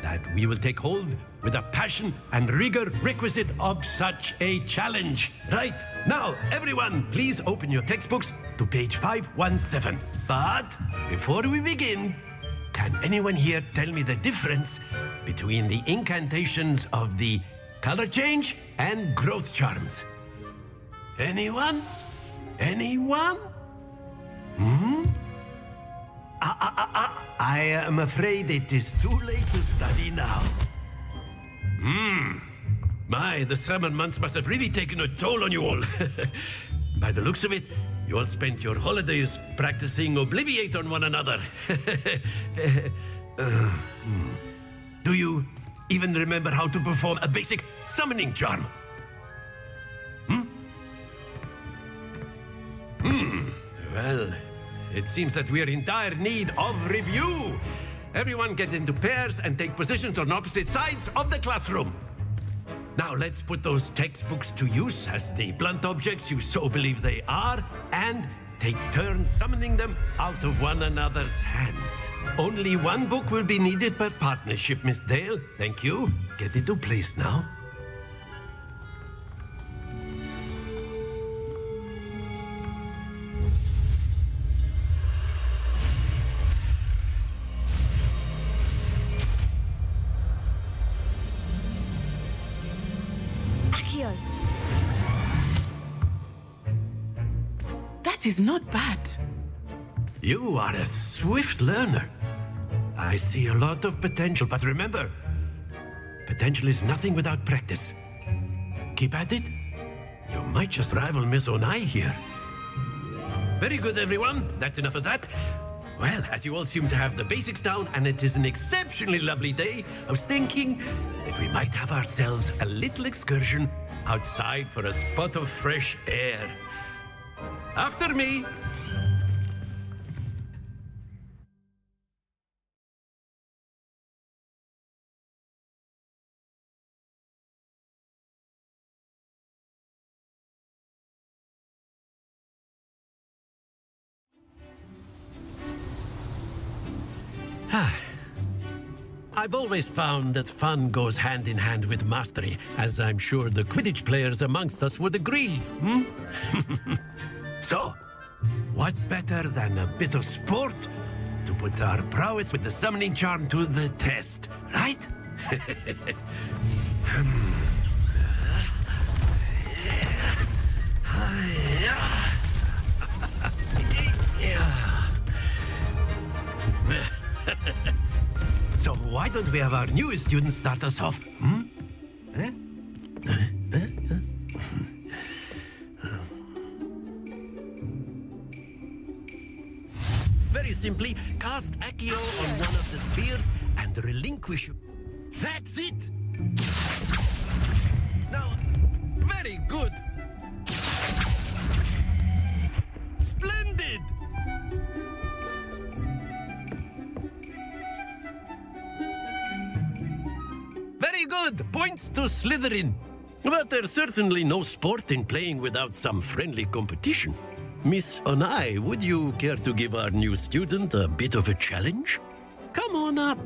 [SPEAKER 6] that we will take hold with the passion and rigor requisite of such a challenge. Right, now, everyone, please open your textbooks to page 517. But before we begin, can anyone here tell me the difference between the incantations of the color change and growth charms? Anyone? Anyone? I am afraid it is too late to study now. My, the summer months must have really taken a toll on you all. By the looks of it, You all spent your holidays practicing Obliviate on one another. Do you even remember how to perform a basic summoning charm? Well, it seems that we are in dire need of review. Everyone get into pairs and take positions on opposite sides of the classroom. Now let's put those textbooks to use as the blunt objects you so believe they are, and take turns summoning them out of one another's hands. Only one book will be needed per partnership, Miss Dale. Thank you. Get into place now.
[SPEAKER 20] Accio. That is not bad.
[SPEAKER 6] You are a swift learner. I see a lot of potential, but remember, potential is nothing without practice. Keep at it. You might just rival Miss Onai here. Very good, everyone. That's enough of that. Well, as you all seem to have the basics down, and it is an exceptionally lovely day, I was thinking that we might have ourselves a little excursion outside for a spot of fresh air. After me. I've always found that fun goes hand in hand with mastery, as I'm sure the Quidditch players amongst us would agree, So, what better than a bit of sport to put our prowess with the summoning charm to the test, right? So why don't we have our newest student start us off? Very simply, cast Accio on one of the spheres and relinquish. That's it! Now, very good! Splendid! Very good! Points to Slytherin. But there's certainly no sport in playing without some friendly competition. Miss Onai, would you care to give our new student a bit of a challenge? Come on up.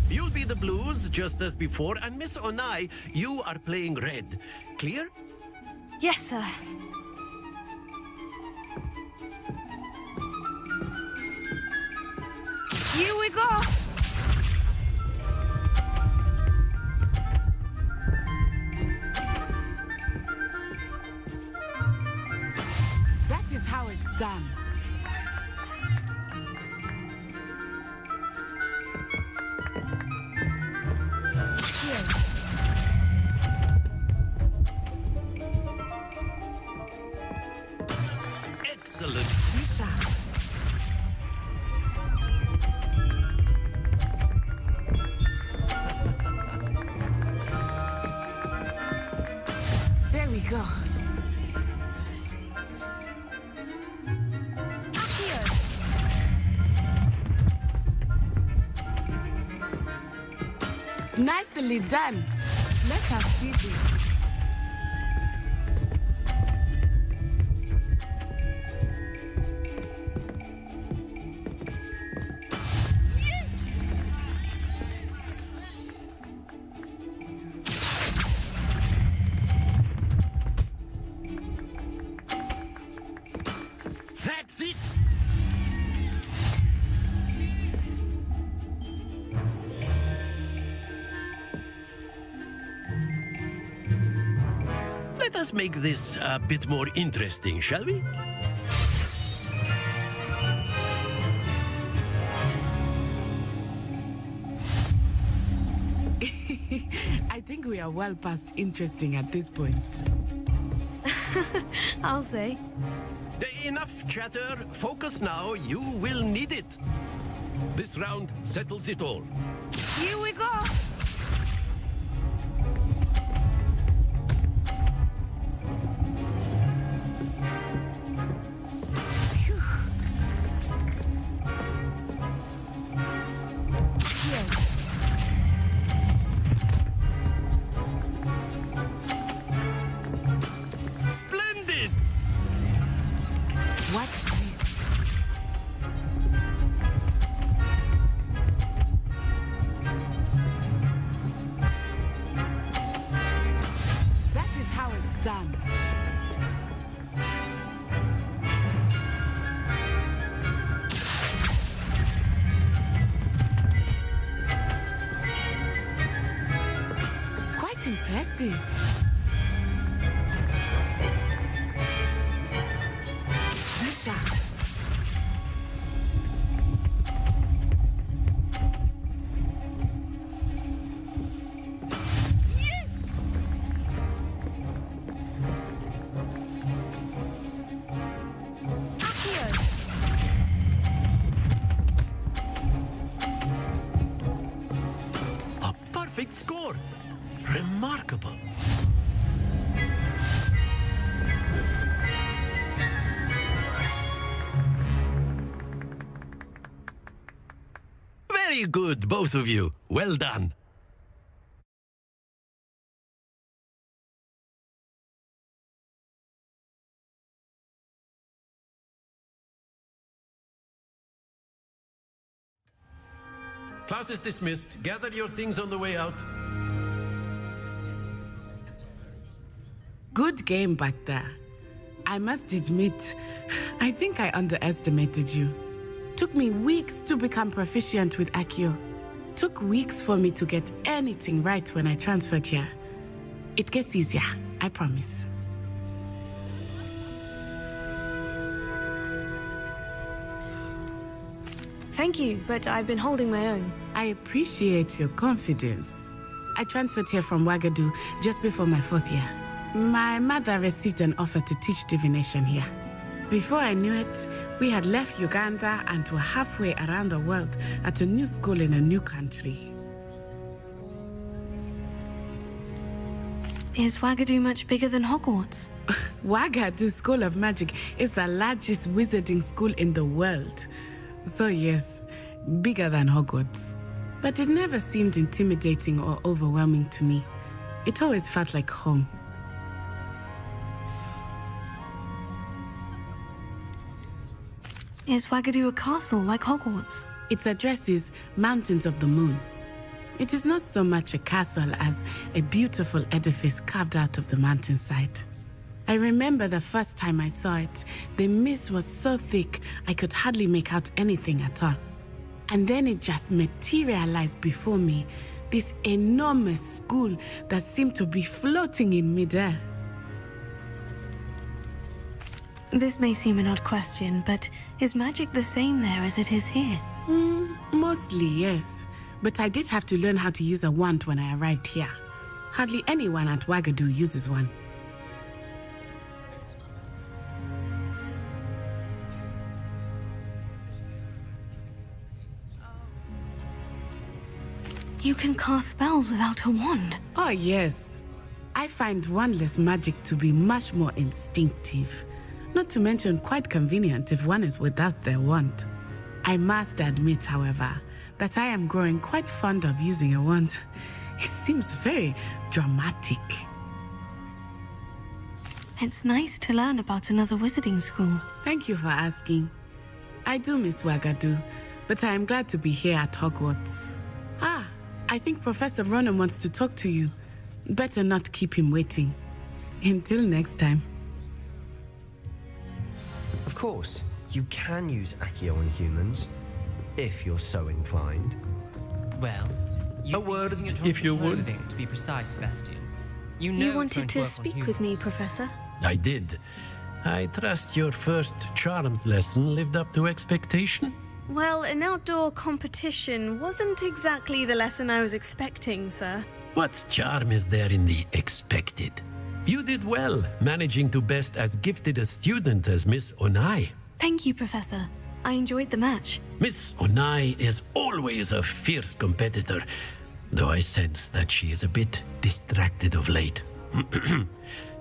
[SPEAKER 6] You'll be the blues, just as before, and Miss Onai, you are playing red. Clear?
[SPEAKER 2] Yes, sir. Here we go!
[SPEAKER 20] That is how it's done.
[SPEAKER 6] Excellent.
[SPEAKER 20] There we go. Nicely done. Let us see this.
[SPEAKER 6] That's it! Let us make this a bit more interesting, shall we?
[SPEAKER 20] I think we are well past interesting at this point.
[SPEAKER 2] I'll say.
[SPEAKER 6] Enough chatter. Focus now. You will need it. This round settles it all.
[SPEAKER 2] Here we go!
[SPEAKER 6] Splendid!
[SPEAKER 20] Watch this. That is how it's done. Quite impressive. Nisha.
[SPEAKER 6] A perfect score. Remarkable. Very good, both of you. Well done. Class is dismissed. Gather your things on the way out.
[SPEAKER 20] Good game back there. I must admit, I think I underestimated you. Took me weeks to become proficient with Accio. Took weeks for me to get anything right when I transferred here. It gets easier, I promise.
[SPEAKER 2] Thank you, but I've been holding my own.
[SPEAKER 20] I appreciate your confidence. I transferred here from Wagadu just before my 4th year. My mother received an offer to teach divination here. Before I knew it, we had left Uganda and were halfway around the world at a new school in a new country.
[SPEAKER 2] Is Wagadu much bigger than Hogwarts?
[SPEAKER 20] Wagadu School of Magic is the largest wizarding school in the world. So yes, bigger than Hogwarts. But it never seemed intimidating or overwhelming to me. It always felt like home.
[SPEAKER 2] Is Wagadu a castle like Hogwarts?
[SPEAKER 20] Its address is Mountains of the Moon. It is not so much a castle as a beautiful edifice carved out of the mountainside. I remember the first time I saw it, the mist was so thick I could hardly make out anything at all. And then it just materialized before me, this enormous school that seemed to be floating in midair.
[SPEAKER 2] This may seem an odd question, but is magic the same there as it is here?
[SPEAKER 20] Mostly, yes. But I did have to learn how to use a wand when I arrived here. Hardly anyone at Wagadu uses one.
[SPEAKER 2] You can cast spells without a wand.
[SPEAKER 20] Oh, yes. I find wandless magic to be much more instinctive. Not to mention quite convenient if one is without their wand. I must admit, however, that I am growing quite fond of using a wand. It seems very dramatic.
[SPEAKER 2] It's nice to learn about another wizarding school.
[SPEAKER 20] Thank you for asking. I do miss Wagadu, but I am glad to be here at Hogwarts. I think Professor Ronen wants to talk to you. Better not keep him waiting. Until next time.
[SPEAKER 11] Of course, you can use Accio on humans, if you're so inclined.
[SPEAKER 15] Well,
[SPEAKER 6] a word, if you would.
[SPEAKER 15] To be precise, Sebastian. You know
[SPEAKER 2] You
[SPEAKER 15] it's
[SPEAKER 2] wanted
[SPEAKER 15] going
[SPEAKER 2] to
[SPEAKER 15] work on
[SPEAKER 2] speak
[SPEAKER 15] humans.
[SPEAKER 2] with me, Professor.
[SPEAKER 6] I did. I trust your first charms lesson lived up to expectation?
[SPEAKER 2] Well, an outdoor competition wasn't exactly the lesson I was expecting, sir.
[SPEAKER 6] What charm is there in the expected? You did well, managing to best as gifted a student as Miss Onai.
[SPEAKER 2] Thank you, Professor. I enjoyed the match.
[SPEAKER 6] Miss Onai is always a fierce competitor, though I sense that she is a bit distracted of late.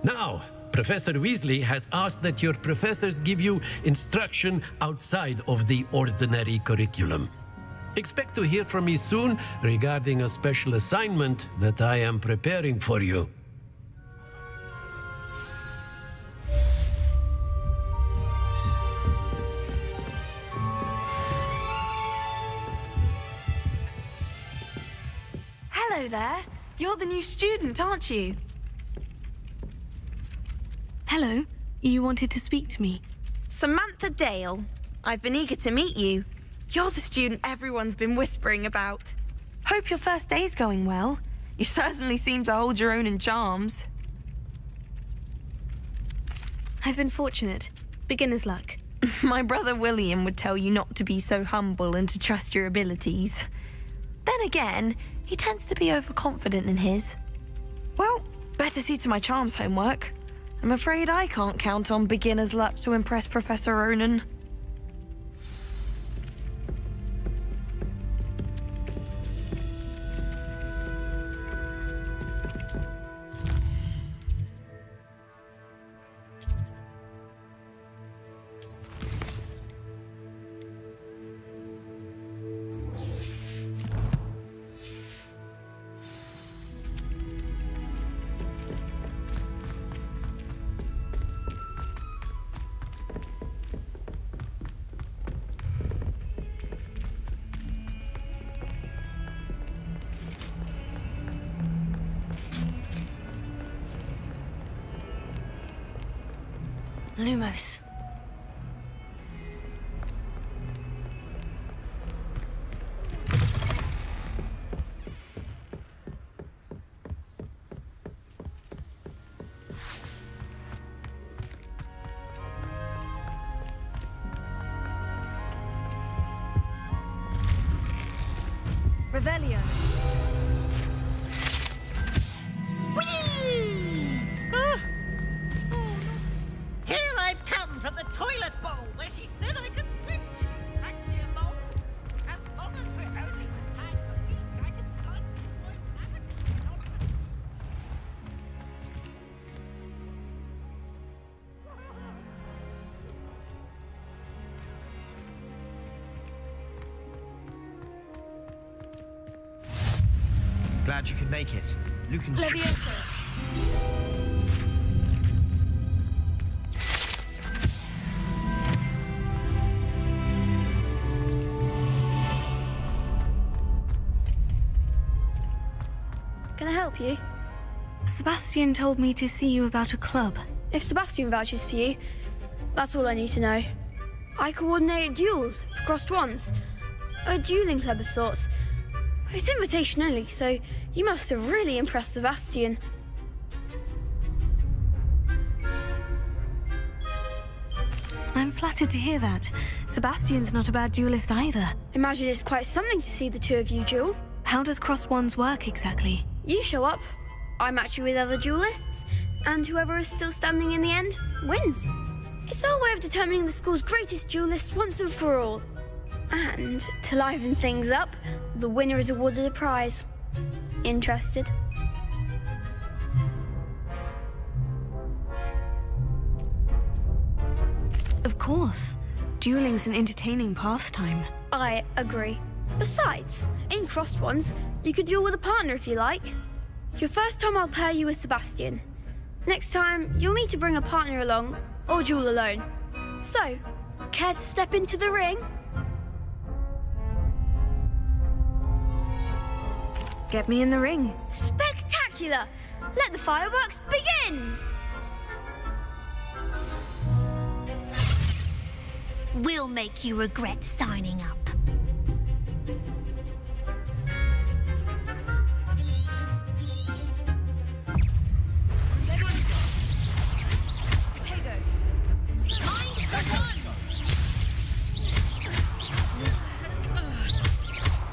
[SPEAKER 6] Now, Professor Weasley has asked that your professors give you instruction outside of the ordinary curriculum. Expect to hear from me soon regarding a special assignment that I am preparing for you.
[SPEAKER 21] Hello there. You're the new student, aren't you?
[SPEAKER 2] Hello. You wanted to speak to me?
[SPEAKER 21] Samantha Dale. I've been eager to meet you. You're the student everyone's been whispering about. Hope your first day's going well. You certainly seem to hold your own in charms.
[SPEAKER 2] I've been fortunate. Beginner's luck.
[SPEAKER 21] My brother William would tell you not to be so humble and to trust your abilities. Then again, he tends to be overconfident in his. Well, better see to my charms homework. I'm afraid I can't count on beginner's luck to impress Professor Ronan.
[SPEAKER 2] Lumos.
[SPEAKER 21] Revelio.
[SPEAKER 16] Here I've come from the toilet bowl where she said I could swim with Praxia Mole. As long as we're only the time of week, I can climb this way.
[SPEAKER 18] Glad you could make it. Lucan.
[SPEAKER 21] Leviosa.
[SPEAKER 22] Can I help you?
[SPEAKER 2] Sebastian told me to see you about a club.
[SPEAKER 22] If Sebastian vouches for you, that's all I need to know. I coordinate duels for crossed wands. A dueling club of sorts. It's invitation only, so you must have really impressed Sebastian.
[SPEAKER 2] I'm flattered to hear that. Sebastian's not a bad duelist either.
[SPEAKER 22] Imagine it's quite something to see the two of you duel.
[SPEAKER 2] How does cross wands work exactly?
[SPEAKER 22] You show up, I match you with other duelists, and whoever is still standing in the end wins. It's our way of determining the school's greatest duelist once and for all. And to liven things up, the winner is awarded a prize. Interested?
[SPEAKER 2] Of course. Dueling's an entertaining pastime.
[SPEAKER 22] I agree. Besides, in crossed ones, you could duel with a partner if you like. Your first time I'll pair you with Sebastian. Next time, you'll need to bring a partner along, or duel alone. So, care to step into the ring?
[SPEAKER 2] Get me in the ring.
[SPEAKER 22] Spectacular! Let the fireworks begin!
[SPEAKER 12] We'll make you regret signing up.
[SPEAKER 21] Potato.
[SPEAKER 16] Mind the one!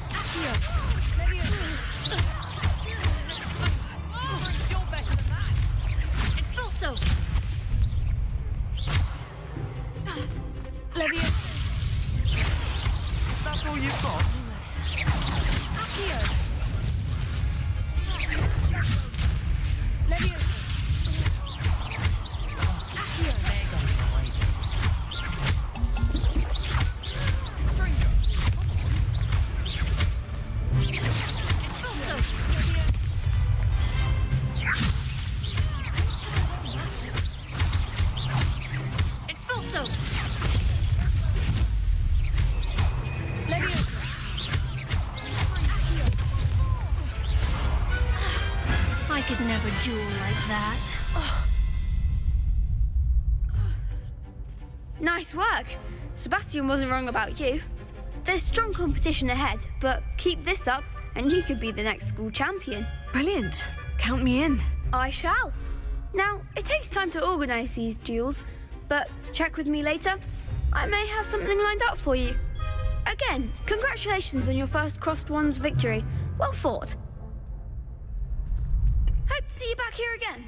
[SPEAKER 21] Accio. Leviosa. You're better than that.
[SPEAKER 22] could never duel like that. Nice work. Sebastian wasn't wrong about you. There's strong competition ahead, but keep this up and you could be the next school champion.
[SPEAKER 2] Brilliant. Count me in.
[SPEAKER 22] I shall. Now, it takes time to organise these duels, but check with me later. I may have something lined up for you. Again, congratulations on your first Crossed Wands victory. Well fought. Hope to see you back here again.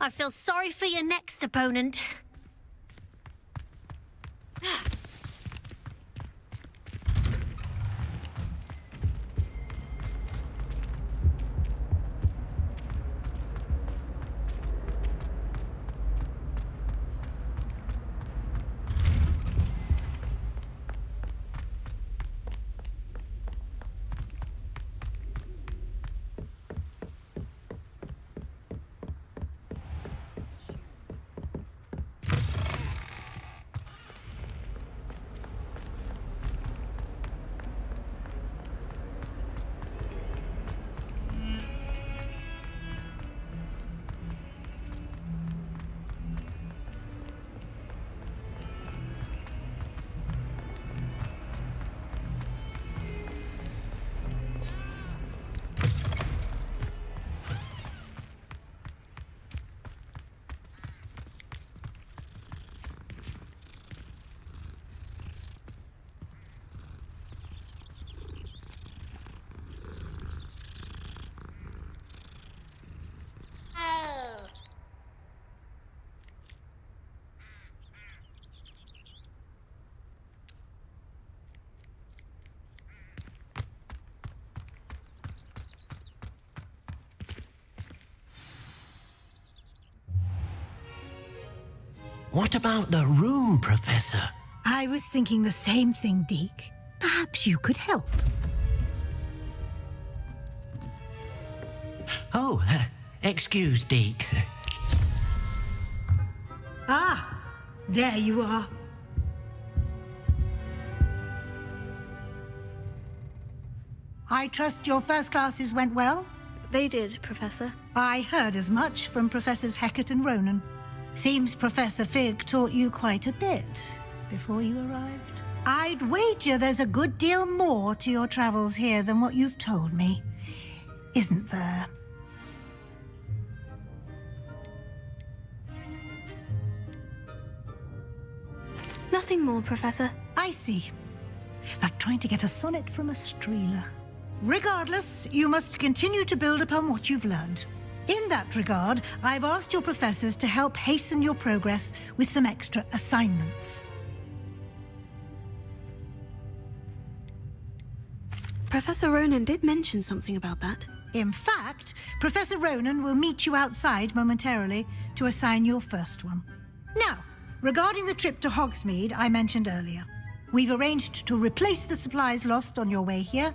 [SPEAKER 4] I feel sorry for your next opponent.
[SPEAKER 10] What about the room, Professor?
[SPEAKER 9] I was thinking the same thing, Deke. Perhaps you could help.
[SPEAKER 10] Oh, excuse, Deke.
[SPEAKER 9] Ah, there you are. I trust your first classes went well?
[SPEAKER 2] They did, Professor.
[SPEAKER 9] I heard as much from Professors Hecat and Ronan. Seems Professor Fig taught you quite a bit before you arrived. I'd wager there's a good deal more to your travels here than what you've told me. Isn't there?
[SPEAKER 2] Nothing more, Professor.
[SPEAKER 9] I see. Like trying to get a sonnet from a streeler. Regardless, you must continue to build upon what you've learned. In that regard, I've asked your professors to help hasten your progress with some extra assignments.
[SPEAKER 2] Professor Ronan did mention something about that.
[SPEAKER 9] In fact, Professor Ronan will meet you outside momentarily to assign your first one. Now, regarding the trip to Hogsmeade I mentioned earlier, we've arranged to replace the supplies lost on your way here,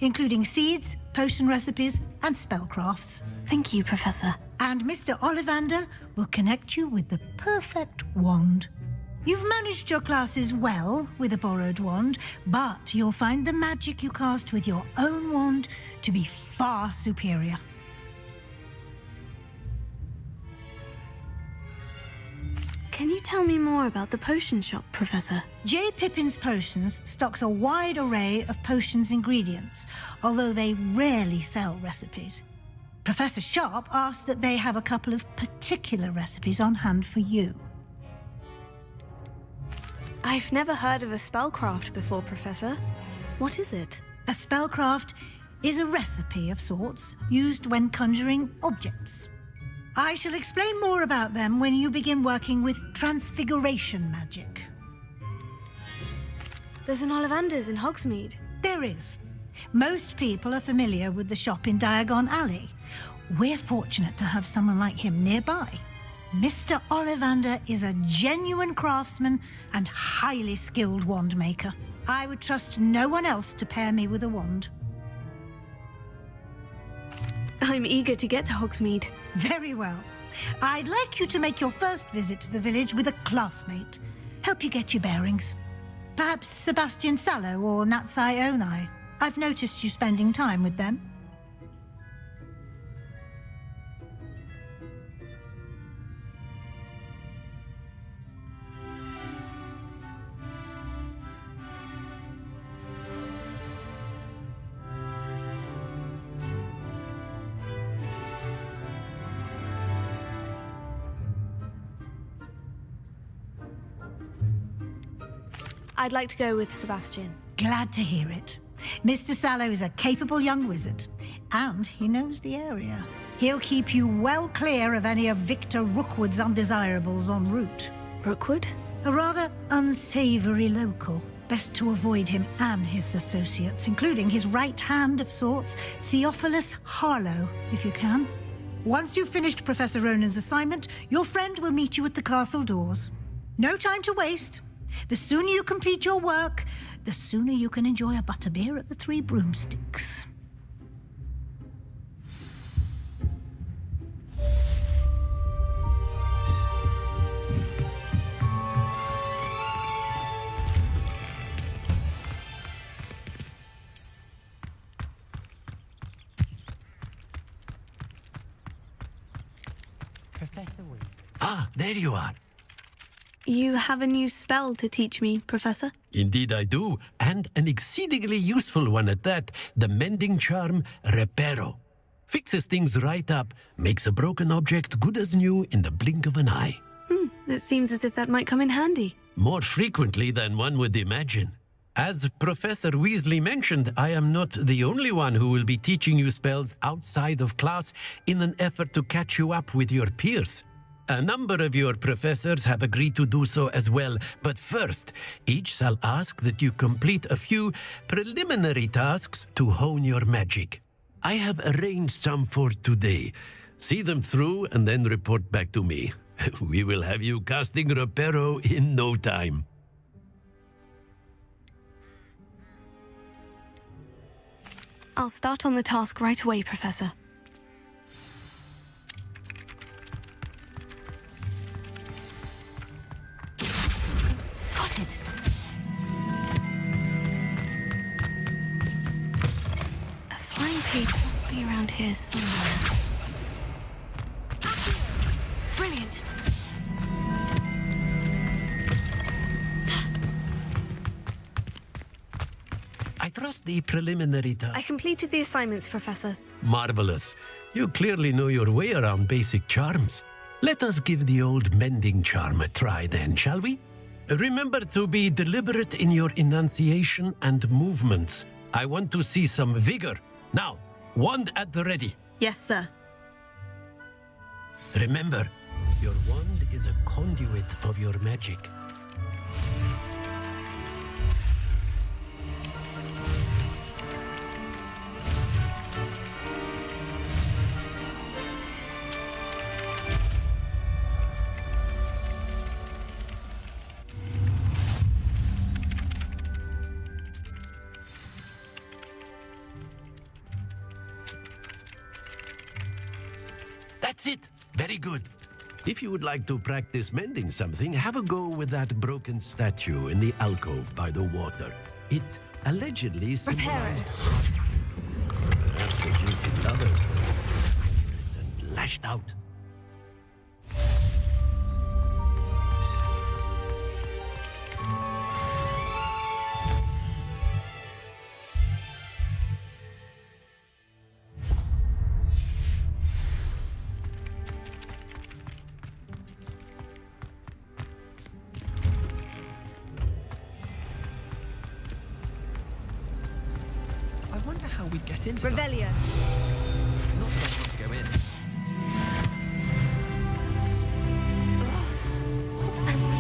[SPEAKER 9] including seeds, potion recipes, and spellcrafts.
[SPEAKER 2] Thank you, Professor.
[SPEAKER 9] And Mr. Ollivander will connect you with the perfect wand. You've managed your classes well with a borrowed wand, but you'll find the magic you cast with your own wand to be far superior.
[SPEAKER 2] Can you tell me more about the potion shop, Professor?
[SPEAKER 9] J. Pippin's Potions stocks a wide array of potions ingredients, although they rarely sell recipes. Professor Sharp asked that they have a couple of particular recipes on hand for you.
[SPEAKER 2] I've never heard of a spellcraft before, Professor. What is it?
[SPEAKER 9] A spellcraft is a recipe of sorts used when conjuring objects. I shall explain more about them when you begin working with transfiguration magic.
[SPEAKER 2] There's an Ollivander's in Hogsmeade.
[SPEAKER 9] There is. Most people are familiar with the shop in Diagon Alley. We're fortunate to have someone like him nearby. Mr. Ollivander is a genuine craftsman and highly skilled wand maker. I would trust no one else to pair me with a wand.
[SPEAKER 2] I'm eager to get to Hogsmeade.
[SPEAKER 9] Very well. I'd like you to make your first visit to the village with a classmate. Help you get your bearings. Perhaps Sebastian Sallow or Natsai Onai. I've noticed you spending time with them.
[SPEAKER 2] I'd like to go with Sebastian.
[SPEAKER 9] Glad to hear it. Mr. Sallow is a capable young wizard, and he knows the area. He'll keep you well clear of any of Victor Rookwood's undesirables en route.
[SPEAKER 2] Rookwood?
[SPEAKER 9] A rather unsavory local. Best to avoid him and his associates, including his right hand of sorts, Theophilus Harlow, if you can. Once you've finished Professor Ronan's assignment, your friend will meet you at the castle doors. No time to waste. The sooner you complete your work, the sooner you can enjoy a butterbeer at the Three Broomsticks.
[SPEAKER 15] Professor Weasley.
[SPEAKER 6] Ah, there you are.
[SPEAKER 2] You have a new spell to teach me, Professor?
[SPEAKER 6] Indeed I do, and an exceedingly useful one at that, the mending charm Reparo. Fixes things right up, makes a broken object good as new in the blink of an eye.
[SPEAKER 2] It seems as if that might come in handy.
[SPEAKER 6] More frequently than one would imagine. As Professor Weasley mentioned, I am not the only one who will be teaching you spells outside of class in an effort to catch you up with your peers. A number of your professors have agreed to do so as well, but first, each shall ask that you complete a few preliminary tasks to hone your magic. I have arranged some for today. See them through and then report back to me. We will have you casting Reparo in no time.
[SPEAKER 2] I'll start on the task right away, Professor. Got it. A flying page must be around here somewhere. Brilliant.
[SPEAKER 6] I trust the preliminary task.
[SPEAKER 2] I completed the assignments, Professor.
[SPEAKER 6] Marvelous. You clearly know your way around basic charms. Let us give the old mending charm a try then, shall we? Remember to be deliberate in your enunciation and movements. I want to see some vigor. Now, wand at the ready.
[SPEAKER 2] Yes, sir.
[SPEAKER 6] Remember, your wand is a conduit of your magic. That's it. Very good. If you would like to practice mending something, have a go with that broken statue in the alcove by the water. It allegedly symbolized perhaps a guilty lover and lashed out.
[SPEAKER 13] wonder how we'd get into
[SPEAKER 21] Revelio.
[SPEAKER 13] Not that I want to go in.
[SPEAKER 21] What am I?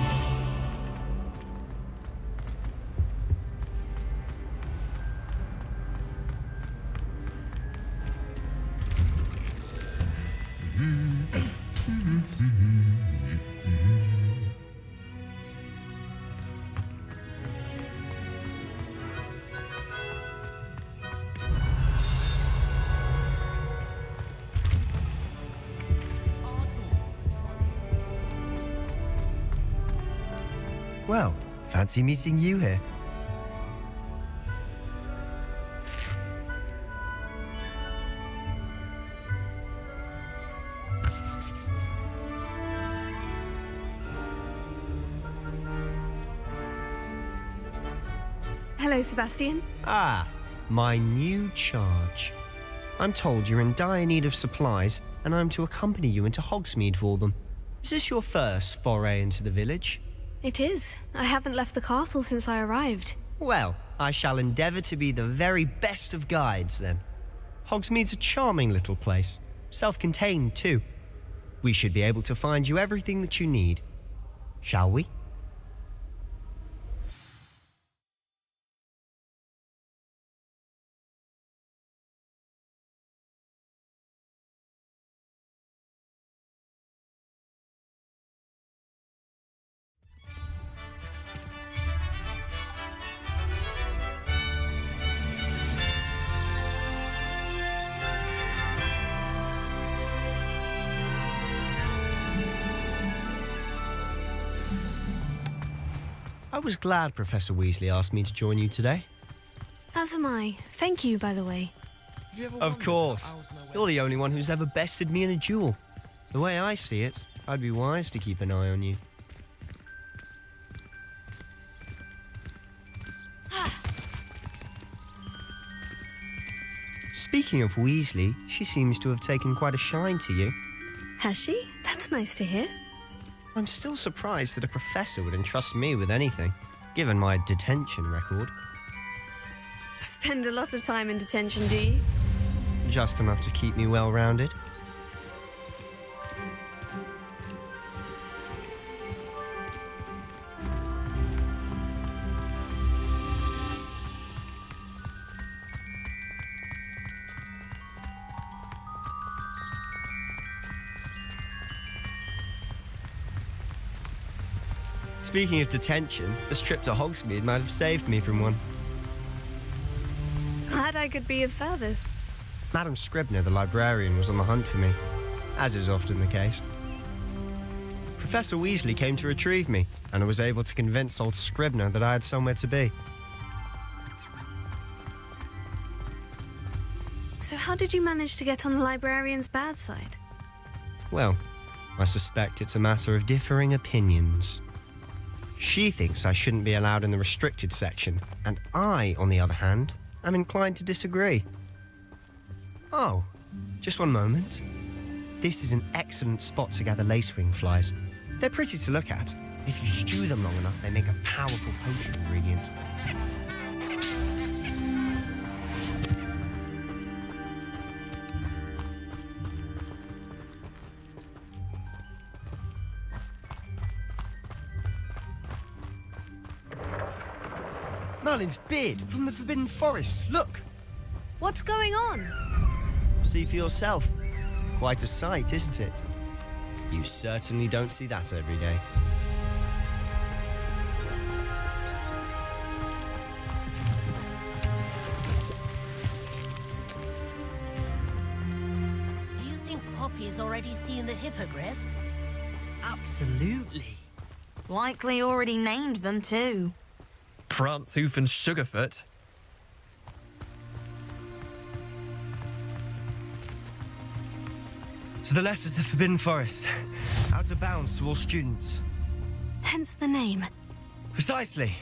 [SPEAKER 11] Well, fancy meeting you here.
[SPEAKER 2] Hello, Sebastian.
[SPEAKER 11] Ah, my new charge. I'm told you're in dire need of supplies, and I'm to accompany you into Hogsmeade for them. Is this your first foray into the village?
[SPEAKER 2] It is. I haven't left the castle since I arrived.
[SPEAKER 11] Well, I shall endeavour to be the very best of guides, then. Hogsmeade's a charming little place. Self-contained, too. We should be able to find you everything that you need. Shall we? I was glad Professor Weasley asked me to join you today.
[SPEAKER 2] As am I. Thank you, by the way.
[SPEAKER 11] Of course. You're the only one who's ever bested me in a duel. The way I see it, I'd be wise to keep an eye on you. Speaking of Weasley, she seems to have taken quite a shine to you.
[SPEAKER 2] Has she? That's nice to hear.
[SPEAKER 11] I'm still surprised that a professor would entrust me with anything, given my detention record.
[SPEAKER 2] Spend a lot of time in detention, do you?
[SPEAKER 11] Just enough to keep me well-rounded. Speaking of detention, this trip to Hogsmeade might have saved me from one.
[SPEAKER 2] Glad I could be of service.
[SPEAKER 11] Madam Scribner, the librarian, was on the hunt for me, as is often the case. Professor Weasley came to retrieve me, and I was able to convince old Scribner that I had somewhere to be.
[SPEAKER 2] So how did you manage to get on the librarian's bad side?
[SPEAKER 11] Well, I suspect it's a matter of differing opinions. She thinks I shouldn't be allowed in the restricted section, and I, on the other hand, am inclined to disagree. Oh, just one moment. This is an excellent spot to gather lacewing flies. They're pretty to look at. If you stew them long enough, they make a powerful potion ingredient. Merlin's beard from the Forbidden Forest. Look!
[SPEAKER 2] What's going on?
[SPEAKER 11] See for yourself. Quite a sight, isn't it? You certainly don't see that every day.
[SPEAKER 16] Do you think Poppy's already seen the hippogriffs?
[SPEAKER 1] Absolutely.
[SPEAKER 21] Likely already named them too.
[SPEAKER 13] Prance, Hoof, and Sugarfoot.
[SPEAKER 11] To the left is the Forbidden Forest. Out of bounds to all students.
[SPEAKER 2] Hence the name.
[SPEAKER 11] Precisely.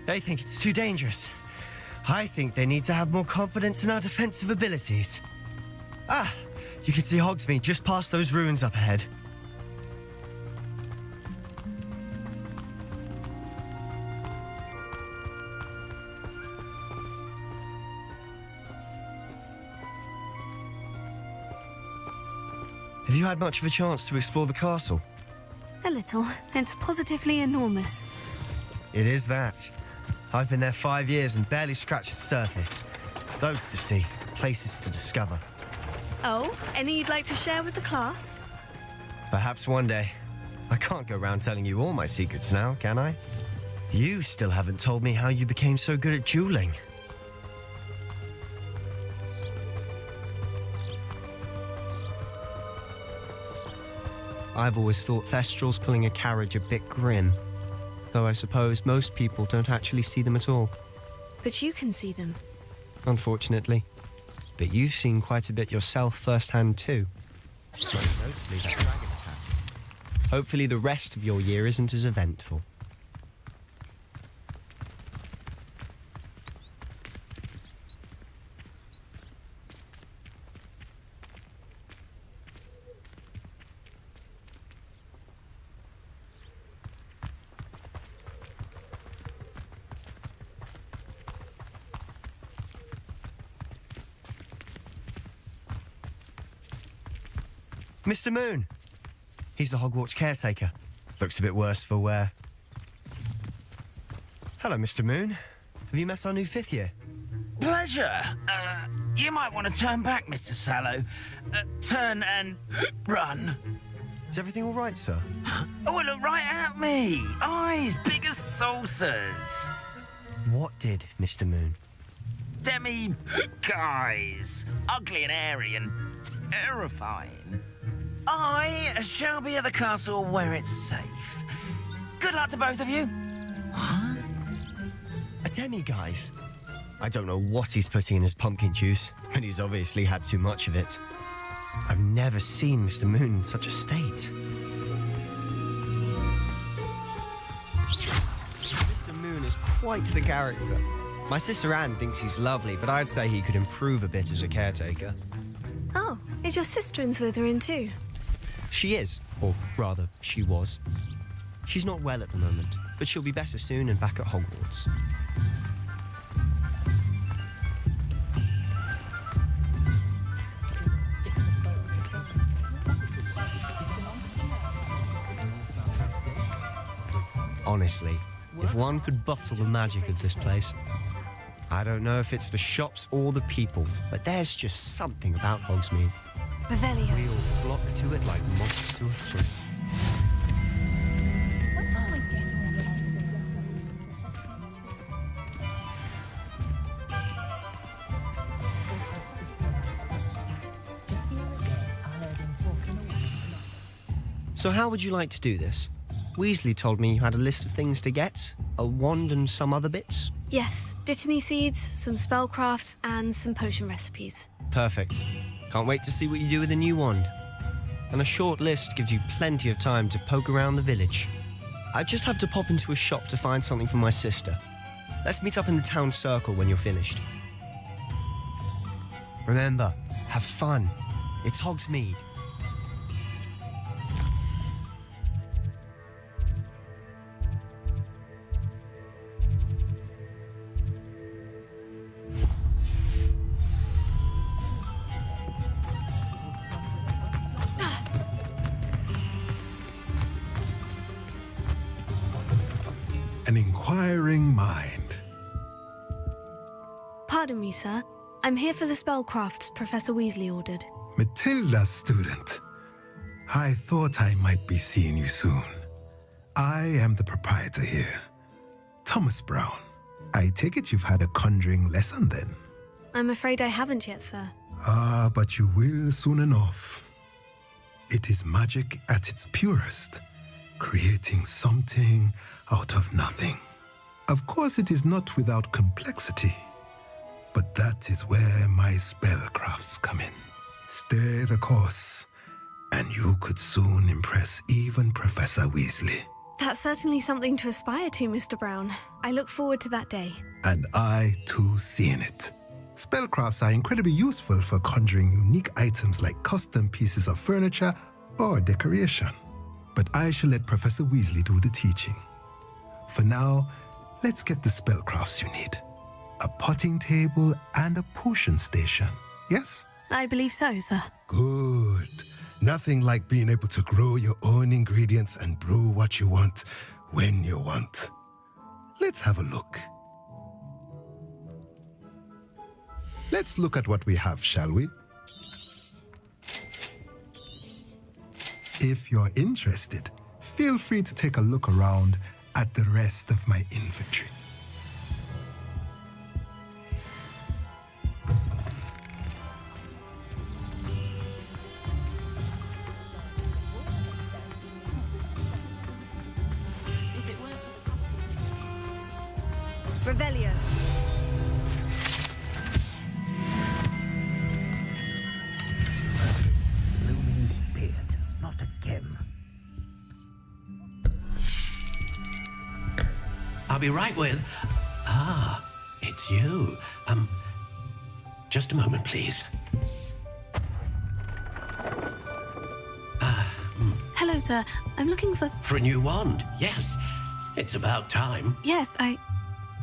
[SPEAKER 11] They think it's too dangerous. I think they need to have more confidence in our defensive abilities. Ah, you can see Hogsmeade just past those ruins up ahead. Have you had much of a chance to explore the castle?
[SPEAKER 2] A little. It's positively enormous.
[SPEAKER 11] It is that. I've been there 5 years and barely scratched the surface. Loads to see, places to discover.
[SPEAKER 2] Oh, any you'd like to share with the class?
[SPEAKER 11] Perhaps one day. I can't go around telling you all my secrets now, can I? You still haven't told me how you became so good at dueling. I've always thought Thestrals pulling a carriage a bit grim, though I suppose most people don't actually see them at all.
[SPEAKER 2] But you can see them.
[SPEAKER 11] Unfortunately. But you've seen quite a bit yourself firsthand too. Most notably that dragon attack. Hopefully the rest of your year isn't as eventful. Mr. Moon. He's the Hogwarts caretaker. Looks a bit worse for wear. Hello, Mr. Moon. Have you met our new 5th year?
[SPEAKER 10] Pleasure. You might want to turn back, Mr. Sallow. Turn and run.
[SPEAKER 11] Is everything all right, sir?
[SPEAKER 10] Oh, look right at me. Eyes big as saucers.
[SPEAKER 11] What did, Mr. Moon?
[SPEAKER 10] Demi-guys. Ugly and airy and terrifying. I shall be at the castle where it's safe. Good luck to both of you.
[SPEAKER 11] What? A demi-guise? I don't know what he's putting in his pumpkin juice, but he's obviously had too much of it. I've never seen Mr. Moon in such a state. Mr. Moon is quite the character. My sister Anne thinks he's lovely, but I'd say he could improve a bit as a caretaker.
[SPEAKER 2] Oh, is your sister in Slytherin too?
[SPEAKER 11] She is, or rather, she was. She's not well at the moment, but she'll be better soon and back at Hogwarts. Honestly, if one could bottle the magic of this place. I don't know if it's the shops or the people, but there's just something about Hogsmeade.
[SPEAKER 2] Revelio.
[SPEAKER 11] We all flock to it like moths to a flame. So how would you like to do this? Weasley told me you had a list of things to get, a wand and some other bits.
[SPEAKER 2] Yes, Dittany seeds, some spellcrafts, and some potion recipes.
[SPEAKER 11] Perfect. Can't wait to see what you do with the new wand. And a short list gives you plenty of time to poke around the village. I just have to pop into a shop to find something for my sister. Let's meet up in the town circle when you're finished. Remember, have fun. It's Hogsmeade.
[SPEAKER 5] An inquiring mind.
[SPEAKER 2] Pardon me, sir. I'm here for the spellcrafts Professor Weasley ordered.
[SPEAKER 5] Matilda's student. I thought I might be seeing you soon. I am the proprietor here, Thomas Brown. I take it you've had a conjuring lesson then?
[SPEAKER 2] I'm afraid I haven't yet, sir.
[SPEAKER 5] Ah, but you will soon enough. It is magic at its purest, creating something out of nothing. Of course, it is not without complexity, but that is where my spellcrafts come in. Stay the course, and you could soon impress even Professor Weasley.
[SPEAKER 2] That's certainly something to aspire to, Mr. Brown. I look forward to that day.
[SPEAKER 5] And I, too, seeing it. Spellcrafts are incredibly useful for conjuring unique items like custom pieces of furniture or decoration. But I shall let Professor Weasley do the teaching. For now, let's get the spellcrafts you need. A potting table and a potion station, yes?
[SPEAKER 2] I believe so, sir.
[SPEAKER 5] Good. Nothing like being able to grow your own ingredients and brew what you want when you want. Let's have a look. Let's look at what we have, shall we? If you're interested, feel free to take a look around at the rest of my inventory.
[SPEAKER 21] Revelio.
[SPEAKER 10] Looming beard, not again.
[SPEAKER 6] I'll be right with... Ah, it's you. Just a moment, please.
[SPEAKER 2] Hello, sir. I'm looking for...
[SPEAKER 6] For a new wand, yes. It's about time.
[SPEAKER 2] Yes,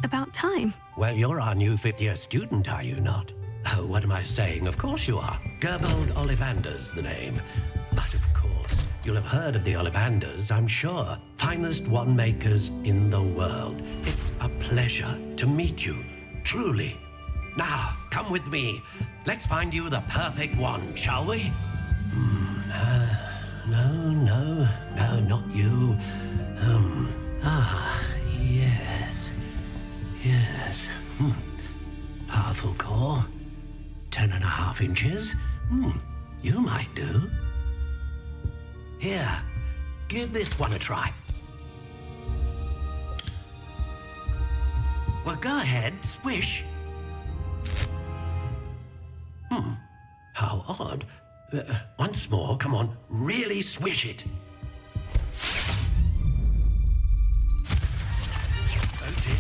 [SPEAKER 2] about time.
[SPEAKER 6] Well, you're our new fifth-year student, are you not? Oh, what am I saying? Of course you are. Gerbold Ollivander's the name. But of course, you'll have heard of the Ollivanders, I'm sure. Finest wand makers in the world. It's a pleasure to meet you, truly. Now, come with me. Let's find you the perfect wand, shall we? No, not you. Yes. Powerful core. 10.5 inches. You might do. Here, give this one a try. Well, go ahead, swish. How odd. Once more, come on, really swish it. Oh dear.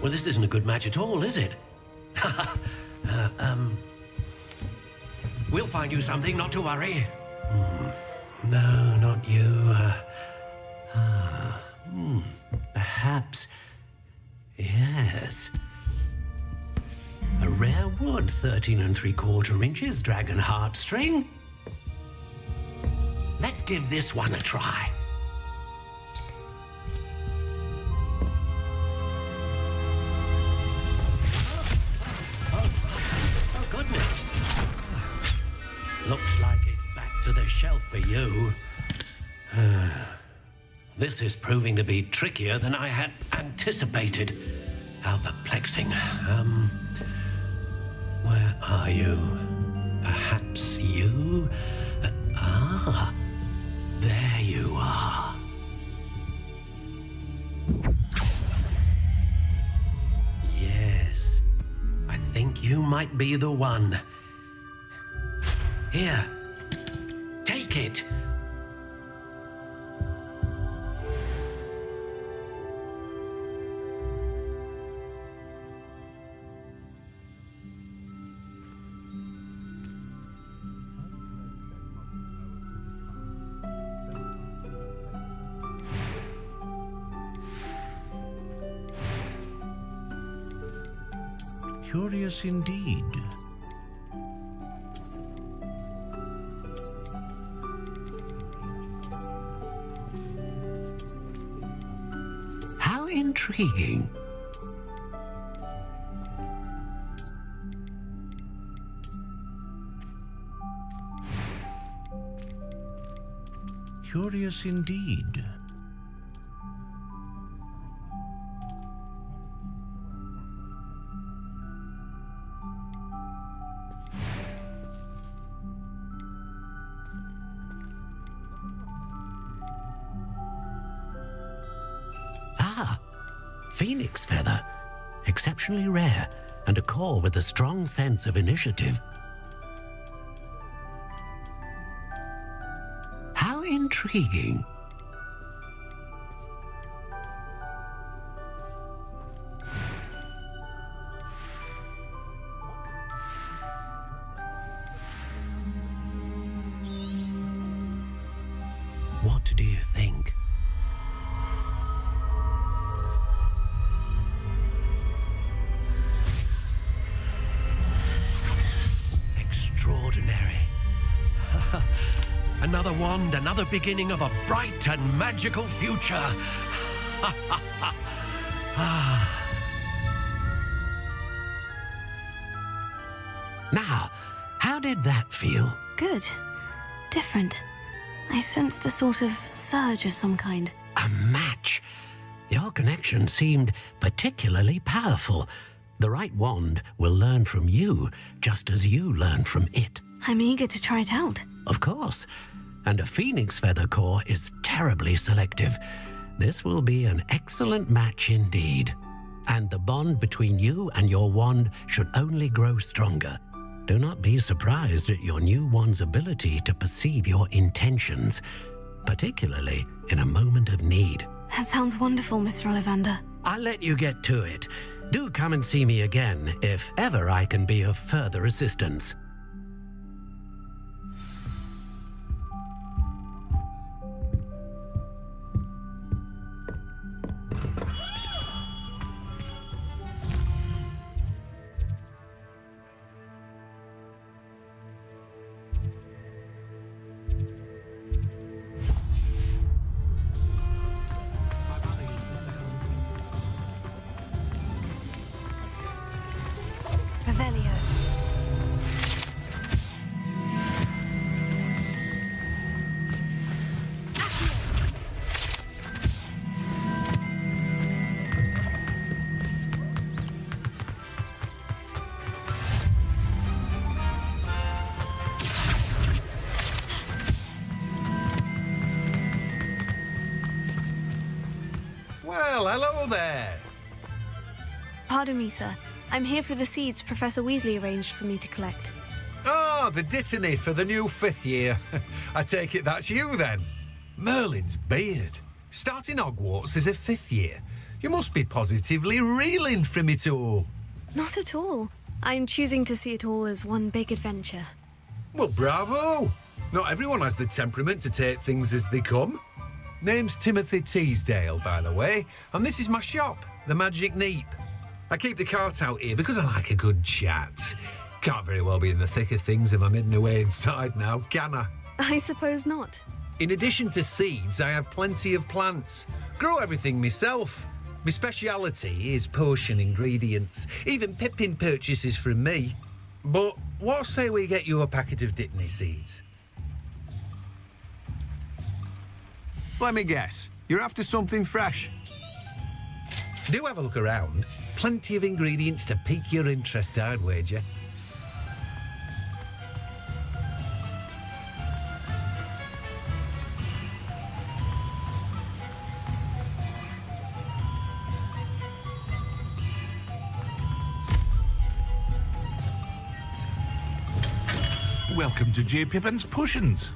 [SPEAKER 6] Well, this isn't a good match at all, is it? We'll find you something, not to worry. No, not you. Perhaps. Yes. A rare wood, 13 3/4 inches, dragon heartstring. Let's give this one a try. Oh, goodness. Looks like it's back to the shelf for you. This is proving to be trickier than I had anticipated. How perplexing. Where are you? Perhaps you? There you are. Yes, I think you might be the one. Here, take it.
[SPEAKER 3] Curious indeed.
[SPEAKER 6] How intriguing.
[SPEAKER 3] Curious indeed.
[SPEAKER 6] Phoenix feather, exceptionally rare, and a core with a strong sense of initiative. How intriguing. What do you think? Another wand, another beginning of a bright and magical future. Now, how did that feel?
[SPEAKER 2] Good. Different. I sensed a sort of surge of some kind.
[SPEAKER 6] A match. Your connection seemed particularly powerful. The right wand will learn from you, just as you learn from it.
[SPEAKER 2] I'm eager to try it out.
[SPEAKER 6] Of course. And a phoenix feather core is terribly selective. This will be an excellent match indeed. And the bond between you and your wand should only grow stronger. Do not be surprised at your new wand's ability to perceive your intentions, particularly in a moment of need.
[SPEAKER 2] That sounds wonderful, Mr. Ollivander.
[SPEAKER 6] I'll let you get to it. Do come and see me again if ever I can be of further assistance.
[SPEAKER 2] Revelio.
[SPEAKER 8] Well, hello there.
[SPEAKER 2] Pardon me, sir. I'm here for the seeds Professor Weasley arranged for me to collect.
[SPEAKER 8] Ah, the Dittany for the new 5th year. I take it that's you, then. Merlin's beard. Starting Hogwarts as a 5th year. You must be positively reeling from it all.
[SPEAKER 2] Not at all. I'm choosing to see it all as one big adventure.
[SPEAKER 8] Well, bravo. Not everyone has the temperament to take things as they come. Name's Timothy Teasdale, by the way, and this is my shop, the Magic Neep. I keep the cart out here because I like a good chat. Can't very well be in the thick of things if I'm hidden away inside now, can I?
[SPEAKER 2] I suppose not.
[SPEAKER 8] In addition to seeds, I have plenty of plants. Grow everything myself. My speciality is potion ingredients. Even Pippin purchases from me. But what say we get you a packet of Dittany seeds? Let me guess. You're after something fresh. Do have a look around. Plenty of ingredients to pique your interest, I'd wager.
[SPEAKER 3] Welcome to J. Pippin's Potions.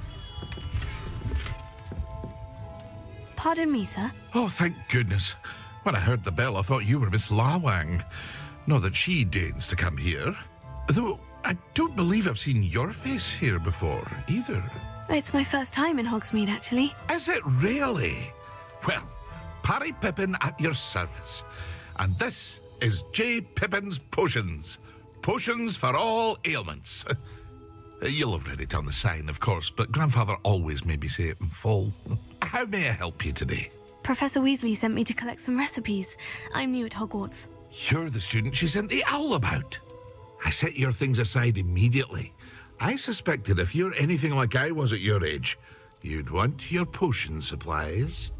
[SPEAKER 2] Pardon me, sir.
[SPEAKER 3] Oh, thank goodness. When I heard the bell, I thought you were Miss Lawang. Not that she deigns to come here. Though, I don't believe I've seen your face here before, either.
[SPEAKER 2] It's my first time in Hogsmeade, actually.
[SPEAKER 3] Is it really? Well, Parry Pippin at your service. And this is J. Pippin's Potions. Potions for all ailments. You'll have read it on the sign, of course, but Grandfather always made me say it in full. How may I help you today?
[SPEAKER 2] Professor Weasley sent me to collect some recipes. I'm new at Hogwarts.
[SPEAKER 3] You're the student she sent the owl about. I set your things aside immediately. I suspected if you're anything like I was at your age, you'd want your potion supplies.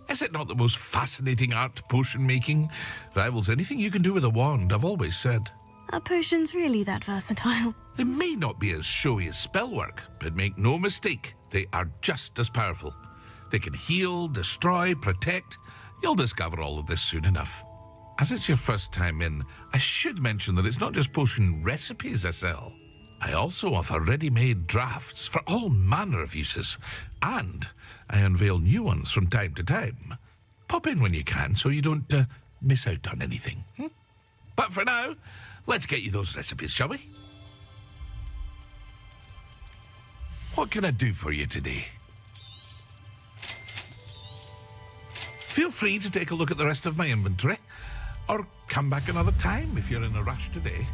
[SPEAKER 3] Is it not the most fascinating art, potion making? Rivals anything you can do with a wand, I've always said.
[SPEAKER 2] Are potions really that versatile?
[SPEAKER 3] They may not be as showy as spellwork, but make no mistake, they are just as powerful. They can heal, destroy, protect. You'll discover all of this soon enough. As it's your first time in, I should mention that it's not just potion recipes I sell. I also offer ready-made drafts for all manner of uses, and I unveil new ones from time to time. Pop in when you can so you don't miss out on anything. But for now, let's get you those recipes, shall we? What can I do for you today? Feel free to take a look at the rest of my inventory, or come back another time if you're in a rush today.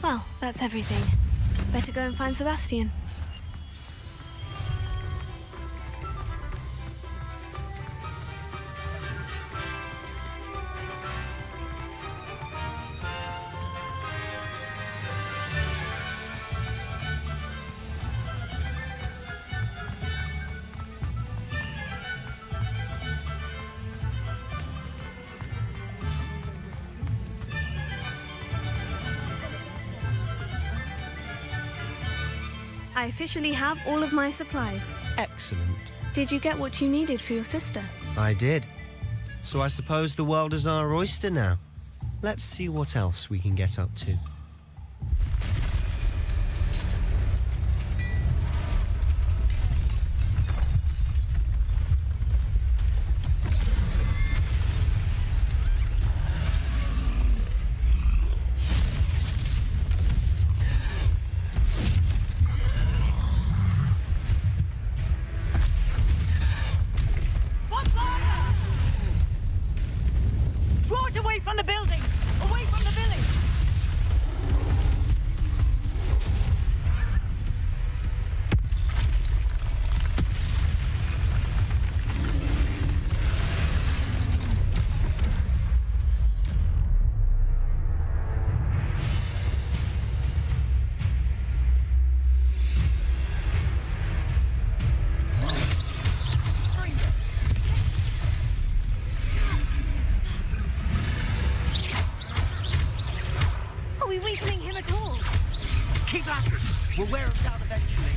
[SPEAKER 2] Well, that's everything. Better go and find Sebastian. I officially have all of my supplies.
[SPEAKER 11] Excellent.
[SPEAKER 2] Did you get what you needed for your sister?
[SPEAKER 11] I did. So I suppose the world is our oyster now. Let's see what else we can get up to.
[SPEAKER 1] Draw it away from the building! Away from the village! Are we weakening him at all?
[SPEAKER 18] Keep at it. We'll wear him down eventually.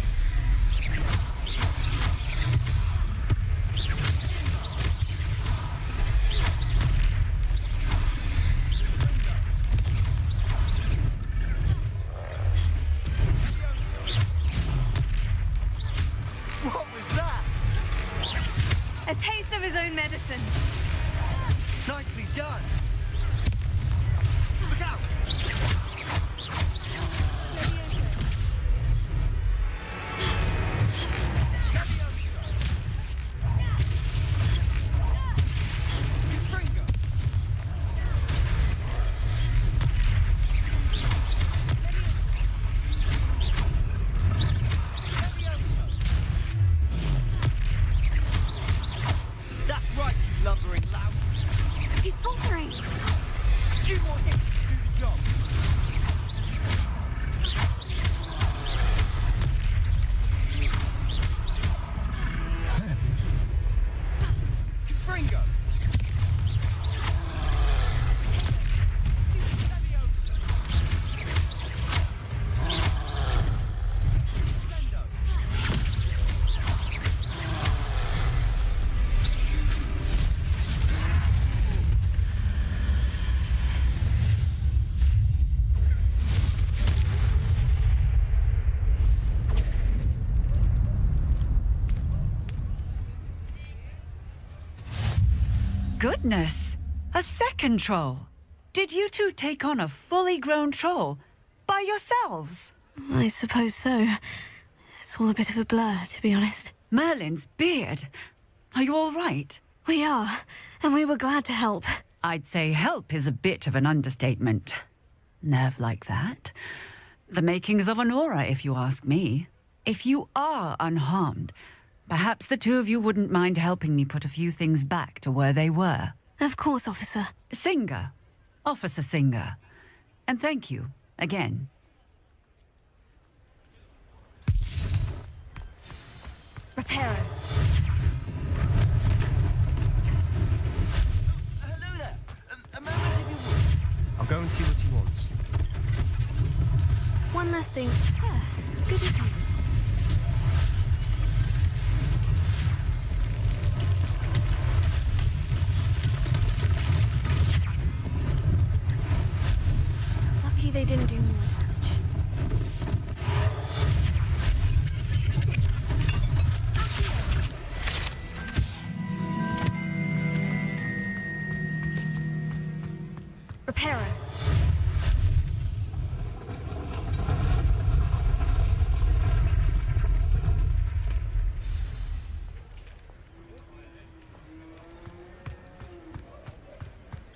[SPEAKER 1] What was that?
[SPEAKER 2] A taste of his own medicine.
[SPEAKER 18] Nicely done. Look out!
[SPEAKER 1] That's right, you lumbering louts.
[SPEAKER 2] He's faltering.
[SPEAKER 18] A few more hits to do the job. Fringo.
[SPEAKER 1] Goodness! A second troll! Did you two take on a fully grown troll by yourselves?
[SPEAKER 2] I suppose so. It's all a bit of a blur, to be honest.
[SPEAKER 1] Merlin's beard. Are you all right?
[SPEAKER 2] We are, and we were glad to help.
[SPEAKER 1] I'd say help is a bit of an understatement. Nerve like that. The makings of an aura, if you ask me. If you are unharmed, perhaps the two of you wouldn't mind helping me put a few things back to where they were.
[SPEAKER 2] Of course, officer.
[SPEAKER 1] Singer. Officer Singer. And thank you, again.
[SPEAKER 2] Reparo.
[SPEAKER 18] Hello there. A moment if you would.
[SPEAKER 11] I'll go and see what he wants.
[SPEAKER 2] One last thing. Yeah, good as new. Lucky they didn't do more damage. Reparo.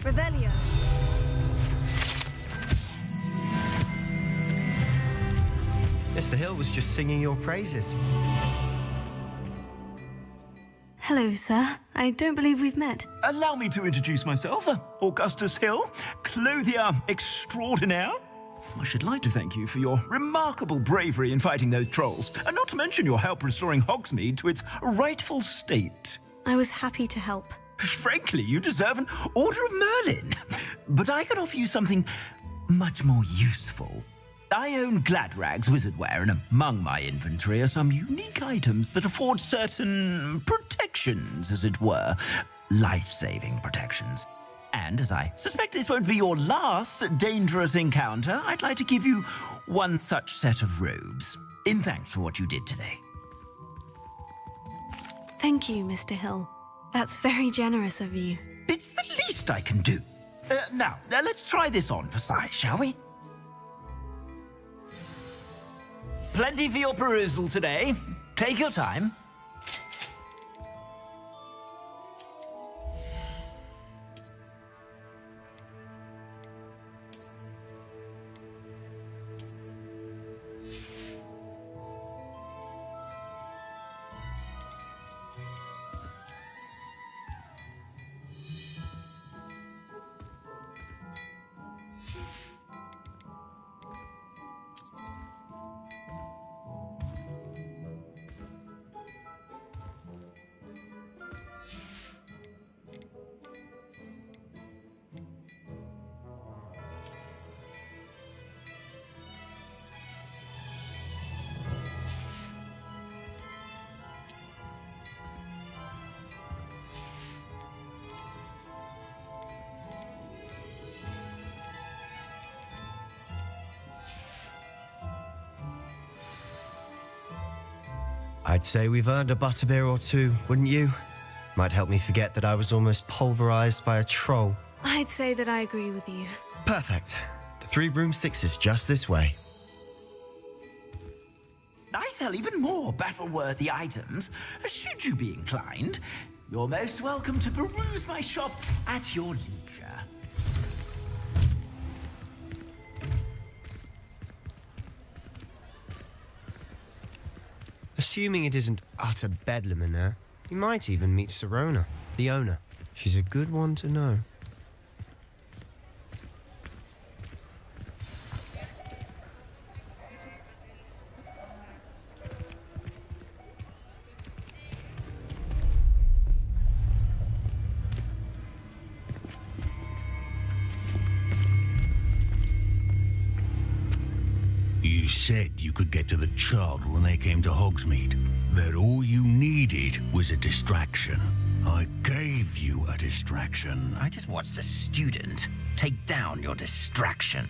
[SPEAKER 2] Revelio.
[SPEAKER 11] Mr. Hill was just singing your praises.
[SPEAKER 2] Hello, sir. I don't believe we've met.
[SPEAKER 14] Allow me to introduce myself, Augustus Hill, clothier extraordinaire. I should like to thank you for your remarkable bravery in fighting those trolls, and not to mention your help restoring Hogsmeade to its rightful state.
[SPEAKER 2] I was happy to help.
[SPEAKER 14] Frankly, you deserve an Order of Merlin. But I can offer you something much more useful. I own Gladrag's wizardware, and among my inventory are some unique items that afford certain protections, as it were. Life-saving protections. And as I suspect this won't be your last dangerous encounter, I'd like to give you one such set of robes, in thanks for what you did today.
[SPEAKER 2] Thank you, Mr. Hill. That's very generous of you.
[SPEAKER 14] It's the least I can do. Now, let's try this on for size, shall we? Plenty for your perusal today. Take your time.
[SPEAKER 11] I'd say we've earned a butterbeer or two, wouldn't you? Might help me forget that I was almost pulverized by a troll.
[SPEAKER 2] I'd say that I agree with you.
[SPEAKER 11] Perfect. The 3 broomsticks is just this way.
[SPEAKER 14] I sell even more battle-worthy items. Should you be inclined, you're most welcome to peruse my shop at your leisure.
[SPEAKER 11] Assuming it isn't utter bedlam in there, you might even meet Sirona, the owner. She's a good one to know.
[SPEAKER 7] You said you could get to the child when they came to Hogsmeade. That all you needed was a distraction. I gave you a distraction.
[SPEAKER 10] I just watched a student take down your distraction.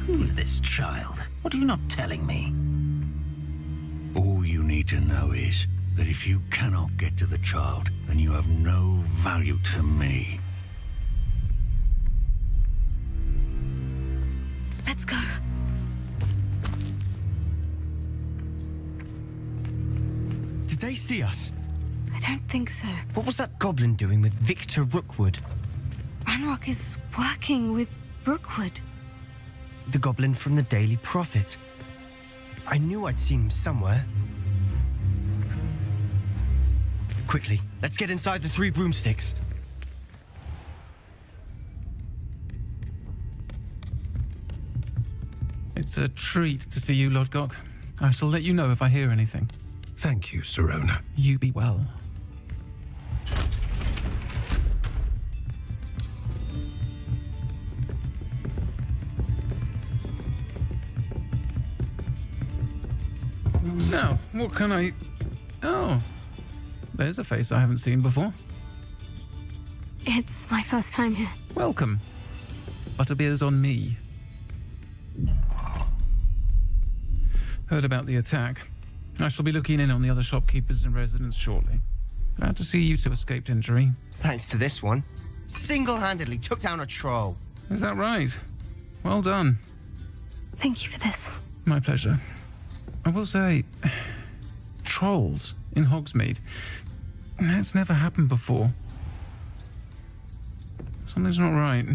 [SPEAKER 10] Who is this child? What are you not telling me?
[SPEAKER 7] All you need to know is that if you cannot get to the child, then you have no value to me.
[SPEAKER 2] Let's go.
[SPEAKER 11] Did they see us?
[SPEAKER 2] I don't think so.
[SPEAKER 11] What was that goblin doing with Victor Rookwood?
[SPEAKER 2] Ranrock is working with Rookwood.
[SPEAKER 11] The goblin from the Daily Prophet. I knew I'd seen him somewhere. Quickly, let's get inside the 3 broomsticks.
[SPEAKER 19] It's a treat to see you, Lodgok. I shall let you know if I hear anything.
[SPEAKER 8] Thank you, Sirona.
[SPEAKER 19] You be well. Now, what can I... Oh, there's a face I haven't seen before.
[SPEAKER 2] It's my first time here.
[SPEAKER 19] Welcome. Butterbeer's on me. Heard about the attack. I shall be looking in on the other shopkeepers and residents shortly. Glad to see you two escaped injury.
[SPEAKER 11] Thanks to this one. Single-handedly took down a troll.
[SPEAKER 19] Is that right? Well done.
[SPEAKER 2] Thank you for this.
[SPEAKER 19] My pleasure. I will say, trolls in Hogsmeade. That's never happened before. Something's not right.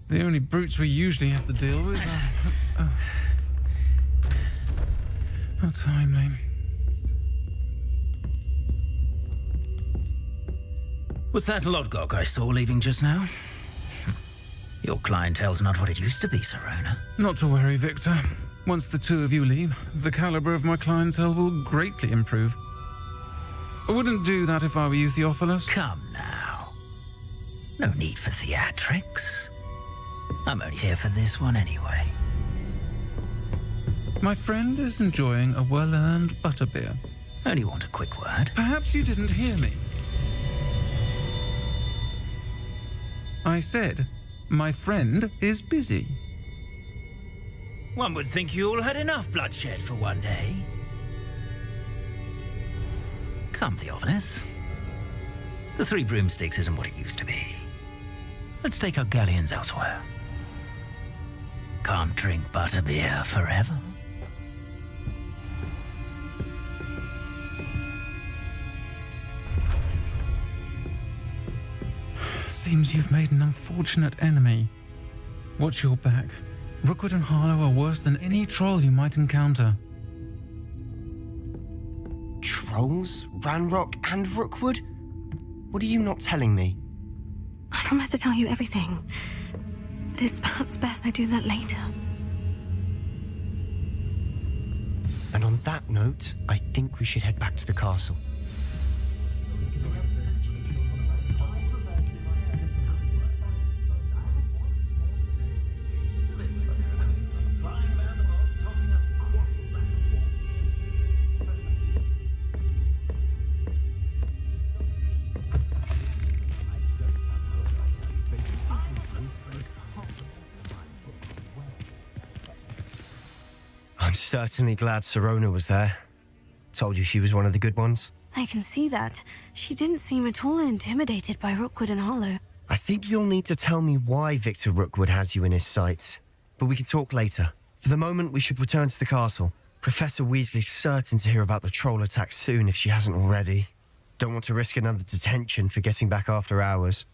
[SPEAKER 19] The only brutes we usually have to deal with are... How timely.
[SPEAKER 10] Was that Lodgok I saw leaving just now? Your clientele's not what it used to be, Sirona.
[SPEAKER 19] Not to worry, Victor. Once the 2 of you leave, the caliber of my clientele will greatly improve. I wouldn't do that if I were you, Theophilus.
[SPEAKER 10] Come now. No need for theatrics. I'm only here for this one anyway.
[SPEAKER 19] My friend is enjoying a well-earned butterbeer.
[SPEAKER 10] Only want a quick word.
[SPEAKER 19] Perhaps you didn't hear me. I said, my friend is busy.
[SPEAKER 10] One would think you all had enough bloodshed for one day. Come, Theophilus. The Three Broomsticks isn't what it used to be. Let's take our galleons elsewhere. Can't drink butterbeer forever.
[SPEAKER 19] Seems you've made an unfortunate enemy. Watch your back. Rookwood and Harlow are worse than any troll you might encounter.
[SPEAKER 11] Trolls? Ranrock and Rookwood? What are you not telling me?
[SPEAKER 2] I promise to tell you everything. But it's perhaps best I do that later.
[SPEAKER 11] And on that note, I think we should head back to the castle. I'm certainly glad Sirona was there. Told you she was one of the good ones.
[SPEAKER 2] I can see that. She didn't seem at all intimidated by Rookwood and Harlow.
[SPEAKER 11] I think you'll need to tell me why Victor Rookwood has you in his sights. But we can talk later. For the moment, we should return to the castle. Professor Weasley's certain to hear about the troll attack soon if she hasn't already. Don't want to risk another detention for getting back after hours.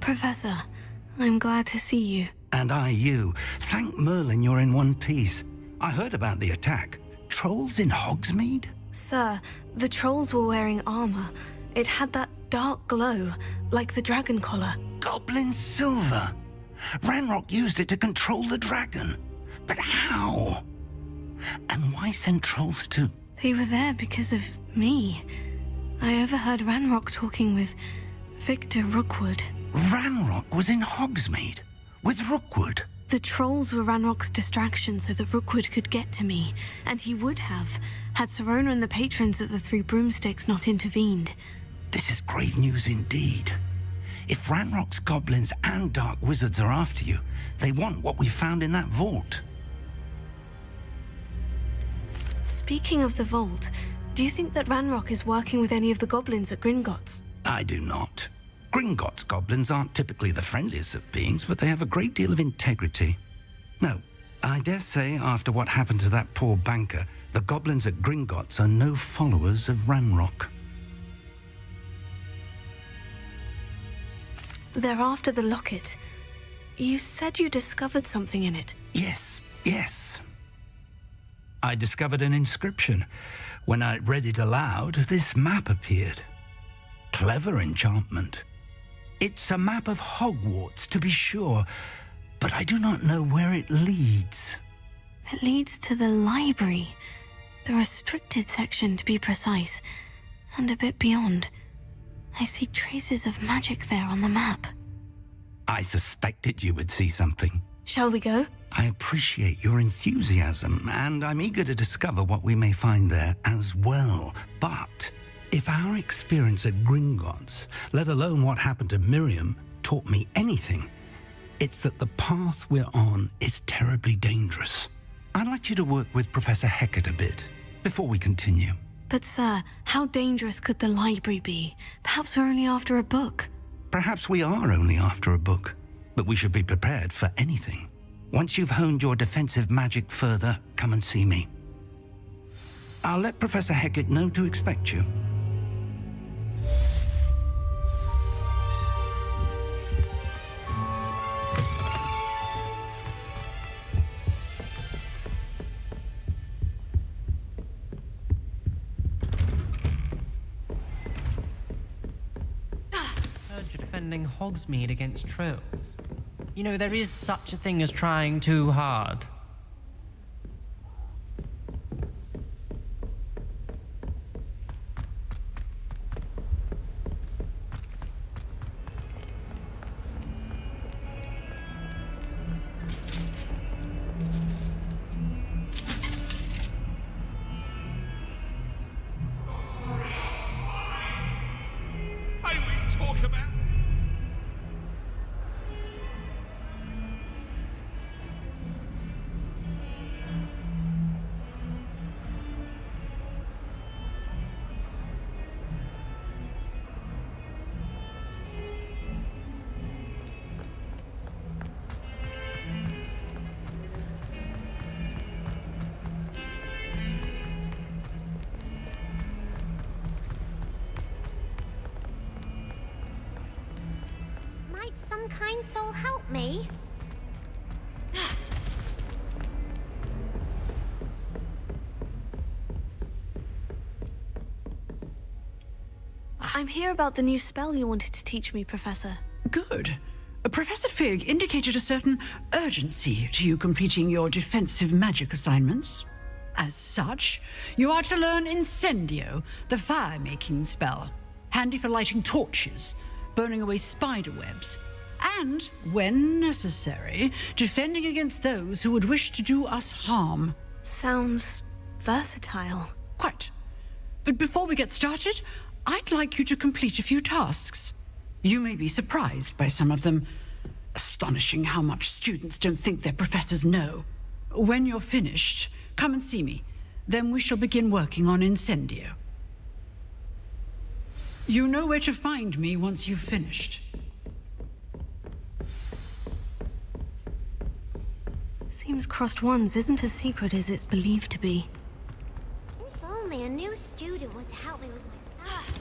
[SPEAKER 2] Professor, I'm glad to see you.
[SPEAKER 10] And I you. Thank Merlin you're in one piece. I heard about the attack. Trolls in Hogsmeade?
[SPEAKER 2] Sir, the trolls were wearing armor. It had that dark glow, like the dragon collar.
[SPEAKER 10] Goblin silver. Ranrock used it to control the dragon. But how? And why send trolls too?
[SPEAKER 2] They were there because of me. I overheard Ranrock talking with Victor Rookwood.
[SPEAKER 10] Ranrock was in Hogsmeade? With Rookwood?
[SPEAKER 2] The trolls were Ranrock's distraction so that Rookwood could get to me, and he would have, had Sirona and the patrons at the Three Broomsticks not intervened.
[SPEAKER 10] This is grave news indeed. If Ranrock's goblins and dark wizards are after you, they want what we found in that vault.
[SPEAKER 2] Speaking of the vault, do you think that Ranrock is working with any of the goblins at Gringotts?
[SPEAKER 10] I do not. Gringotts goblins aren't typically the friendliest of beings, but they have a great deal of integrity. No, I dare say after what happened to that poor banker, the goblins at Gringotts are no followers of Ranrock.
[SPEAKER 2] They're after the locket. You said you discovered something in it.
[SPEAKER 10] Yes. I discovered an inscription. When I read it aloud, this map appeared. Clever enchantment. It's a map of Hogwarts, to be sure, but I do not know where it leads.
[SPEAKER 2] It leads to the library. The restricted section, to be precise, and a bit beyond. I see traces of magic there on the map.
[SPEAKER 10] I suspected you would see something.
[SPEAKER 2] Shall we go?
[SPEAKER 10] I appreciate your enthusiasm, and I'm eager to discover what we may find there as well. But if our experience at Gringotts, let alone what happened to Miriam, taught me anything, it's that the path we're on is terribly dangerous. I'd like you to work with Professor Hecat a bit before we continue.
[SPEAKER 2] But sir, how dangerous could the library be? Perhaps we're only after a book.
[SPEAKER 10] Perhaps we are only after a book, but we should be prepared for anything. Once you've honed your defensive magic further, come and see me. I'll let Professor Hecat know to expect you.
[SPEAKER 15] Defending Hogsmeade against trolls. You know, there is such a thing as trying too hard.
[SPEAKER 4] Might some kind soul help me?
[SPEAKER 2] I'm here about the new spell you wanted to teach me, Professor.
[SPEAKER 17] Good. Professor Fig indicated a certain urgency to you completing your defensive magic assignments. As such, you are to learn Incendio, the fire-making spell, handy for lighting torches, burning away spider webs, and, when necessary, defending against those who would wish to do us harm.
[SPEAKER 2] Sounds versatile.
[SPEAKER 17] Quite. But before we get started, I'd like you to complete a few tasks. You may be surprised by some of them. Astonishing how much students don't think their professors know. When you're finished, come and see me. Then we shall begin working on Incendio. You know where to find me once you've finished.
[SPEAKER 2] Seems Crossed Wands isn't as secret as it's believed to be.
[SPEAKER 4] If only a new student were to help me with my stuff.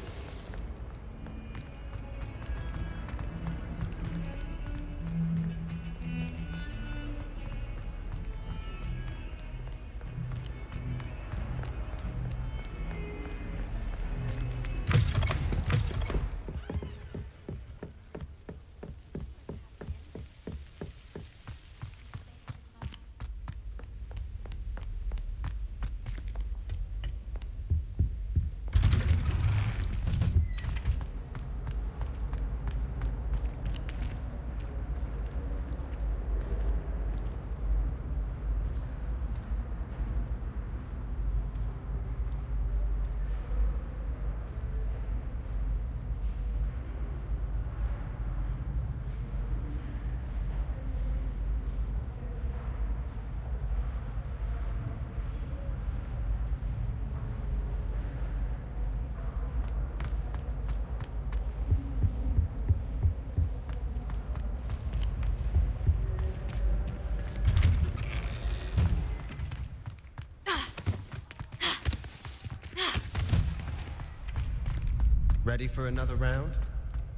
[SPEAKER 11] Ready for another round?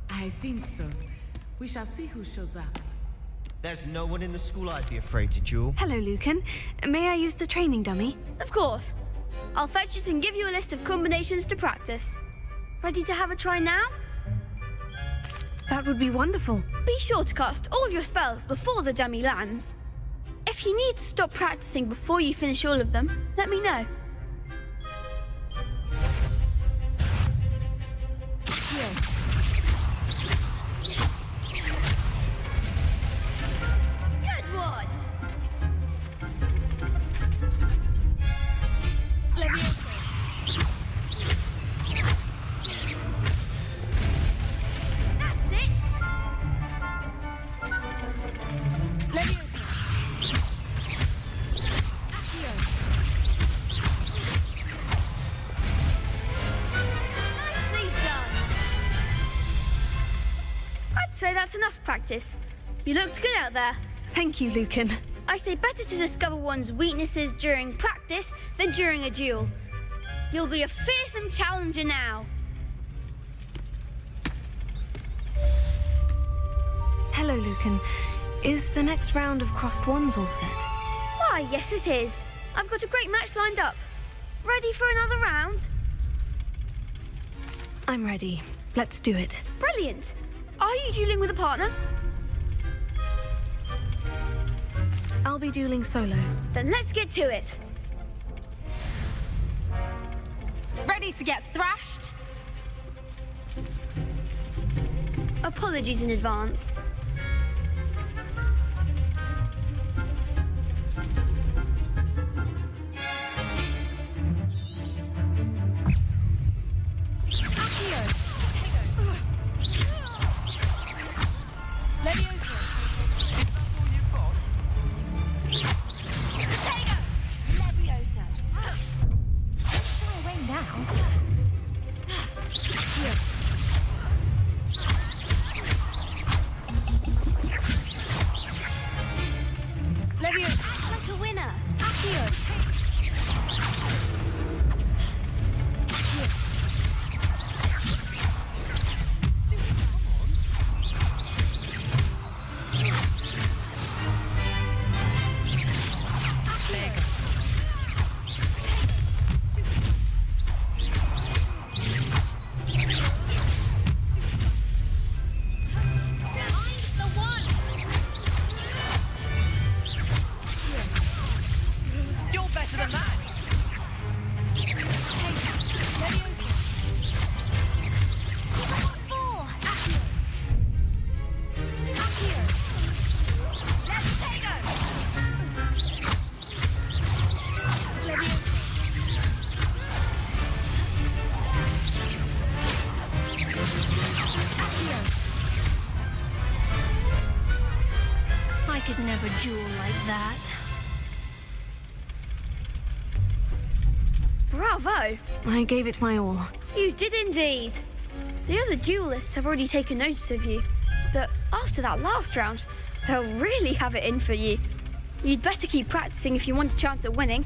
[SPEAKER 12] I think so. We shall see who shows up.
[SPEAKER 11] There's no one in the school I'd be afraid to duel.
[SPEAKER 2] Hello, Lucan. May I use the training dummy?
[SPEAKER 22] Of course. I'll fetch it and give you a list of combinations to practice. Ready to have a try now?
[SPEAKER 2] That would be wonderful.
[SPEAKER 22] Be sure to cast all your spells before the dummy lands. If you need to stop practicing before you finish all of them, let me know. Good one!
[SPEAKER 2] Leviosa.
[SPEAKER 22] That's it!
[SPEAKER 2] Leviosa.
[SPEAKER 22] Nicely done! I'd say that's enough practice. You looked good out there.
[SPEAKER 2] Thank you, Lucan.
[SPEAKER 22] I say better to discover one's weaknesses during practice than during a duel. You'll be a fearsome challenger now.
[SPEAKER 2] Hello, Lucan. Is the next round of crossed wands all set?
[SPEAKER 22] Why, yes it is. I've got a great match lined up. Ready for another round?
[SPEAKER 2] I'm ready. Let's do it.
[SPEAKER 22] Brilliant. Are you dueling with a partner?
[SPEAKER 2] I'll be dueling solo.
[SPEAKER 22] Then let's get to it.
[SPEAKER 20] Ready to get thrashed?
[SPEAKER 22] Apologies in advance.
[SPEAKER 20] I could never duel like that.
[SPEAKER 22] Bravo!
[SPEAKER 2] I gave it my all.
[SPEAKER 22] You did indeed. The other duelists have already taken notice of you, but after that last round, they'll really have it in for you. You'd better keep practicing if you want a chance at winning,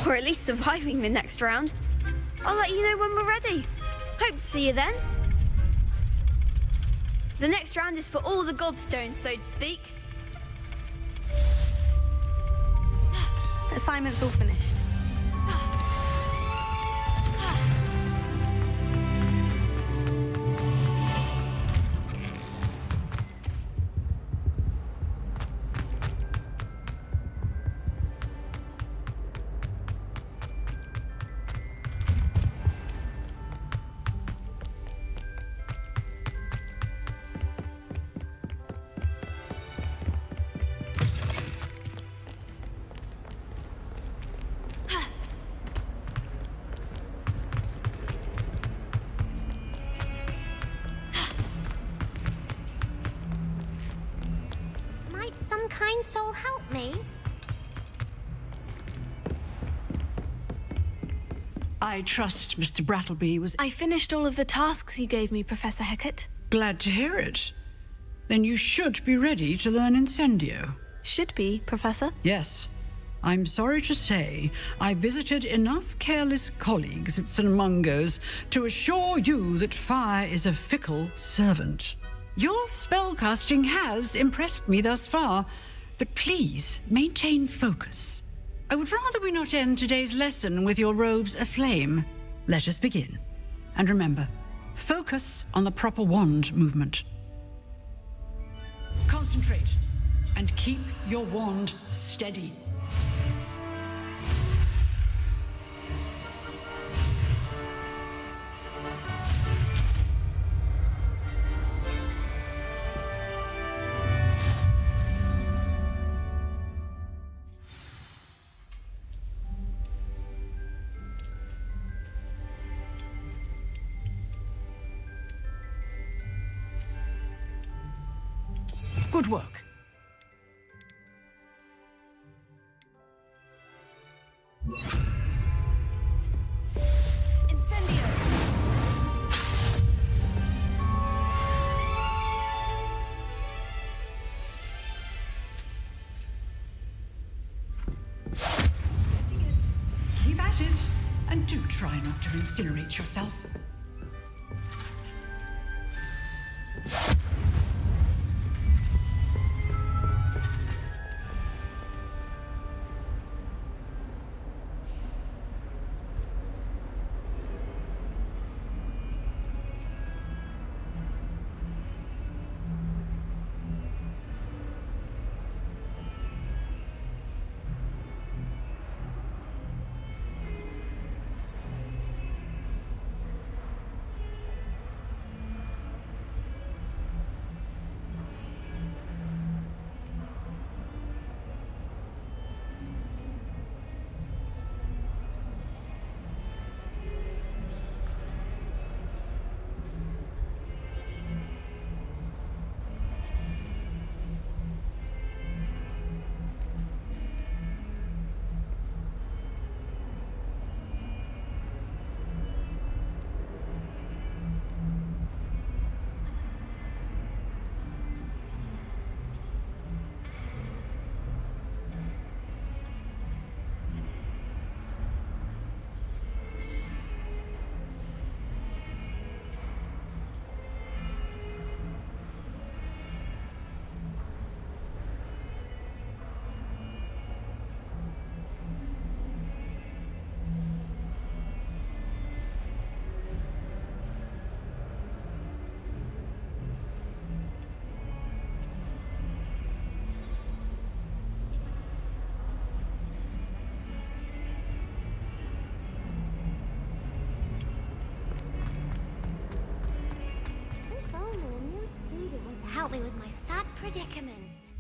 [SPEAKER 22] or at least surviving the next round. I'll let you know when we're ready. Hope to see you then. The next round is for all the gobstones, so to speak.
[SPEAKER 2] Assignment's all finished.
[SPEAKER 4] Might some kind soul help me?
[SPEAKER 17] I trust Mr. Brattleby was...
[SPEAKER 2] I finished all of the tasks you gave me, Professor Hecat.
[SPEAKER 17] Glad to hear it. Then you should be ready to learn Incendio.
[SPEAKER 2] Should be, Professor?
[SPEAKER 17] Yes. I'm sorry to say, I visited enough careless colleagues at St. Mungo's to assure you that fire is a fickle servant. Your spellcasting has impressed me thus far, but please maintain focus. I would rather we not end today's lesson with your robes aflame. Let us begin. And remember, focus on the proper wand movement. Concentrate and keep your wand steady. Good work.
[SPEAKER 21] Incendio!
[SPEAKER 17] Keep at it, and do try not to incinerate yourself.
[SPEAKER 4] Help me with my sad predicament.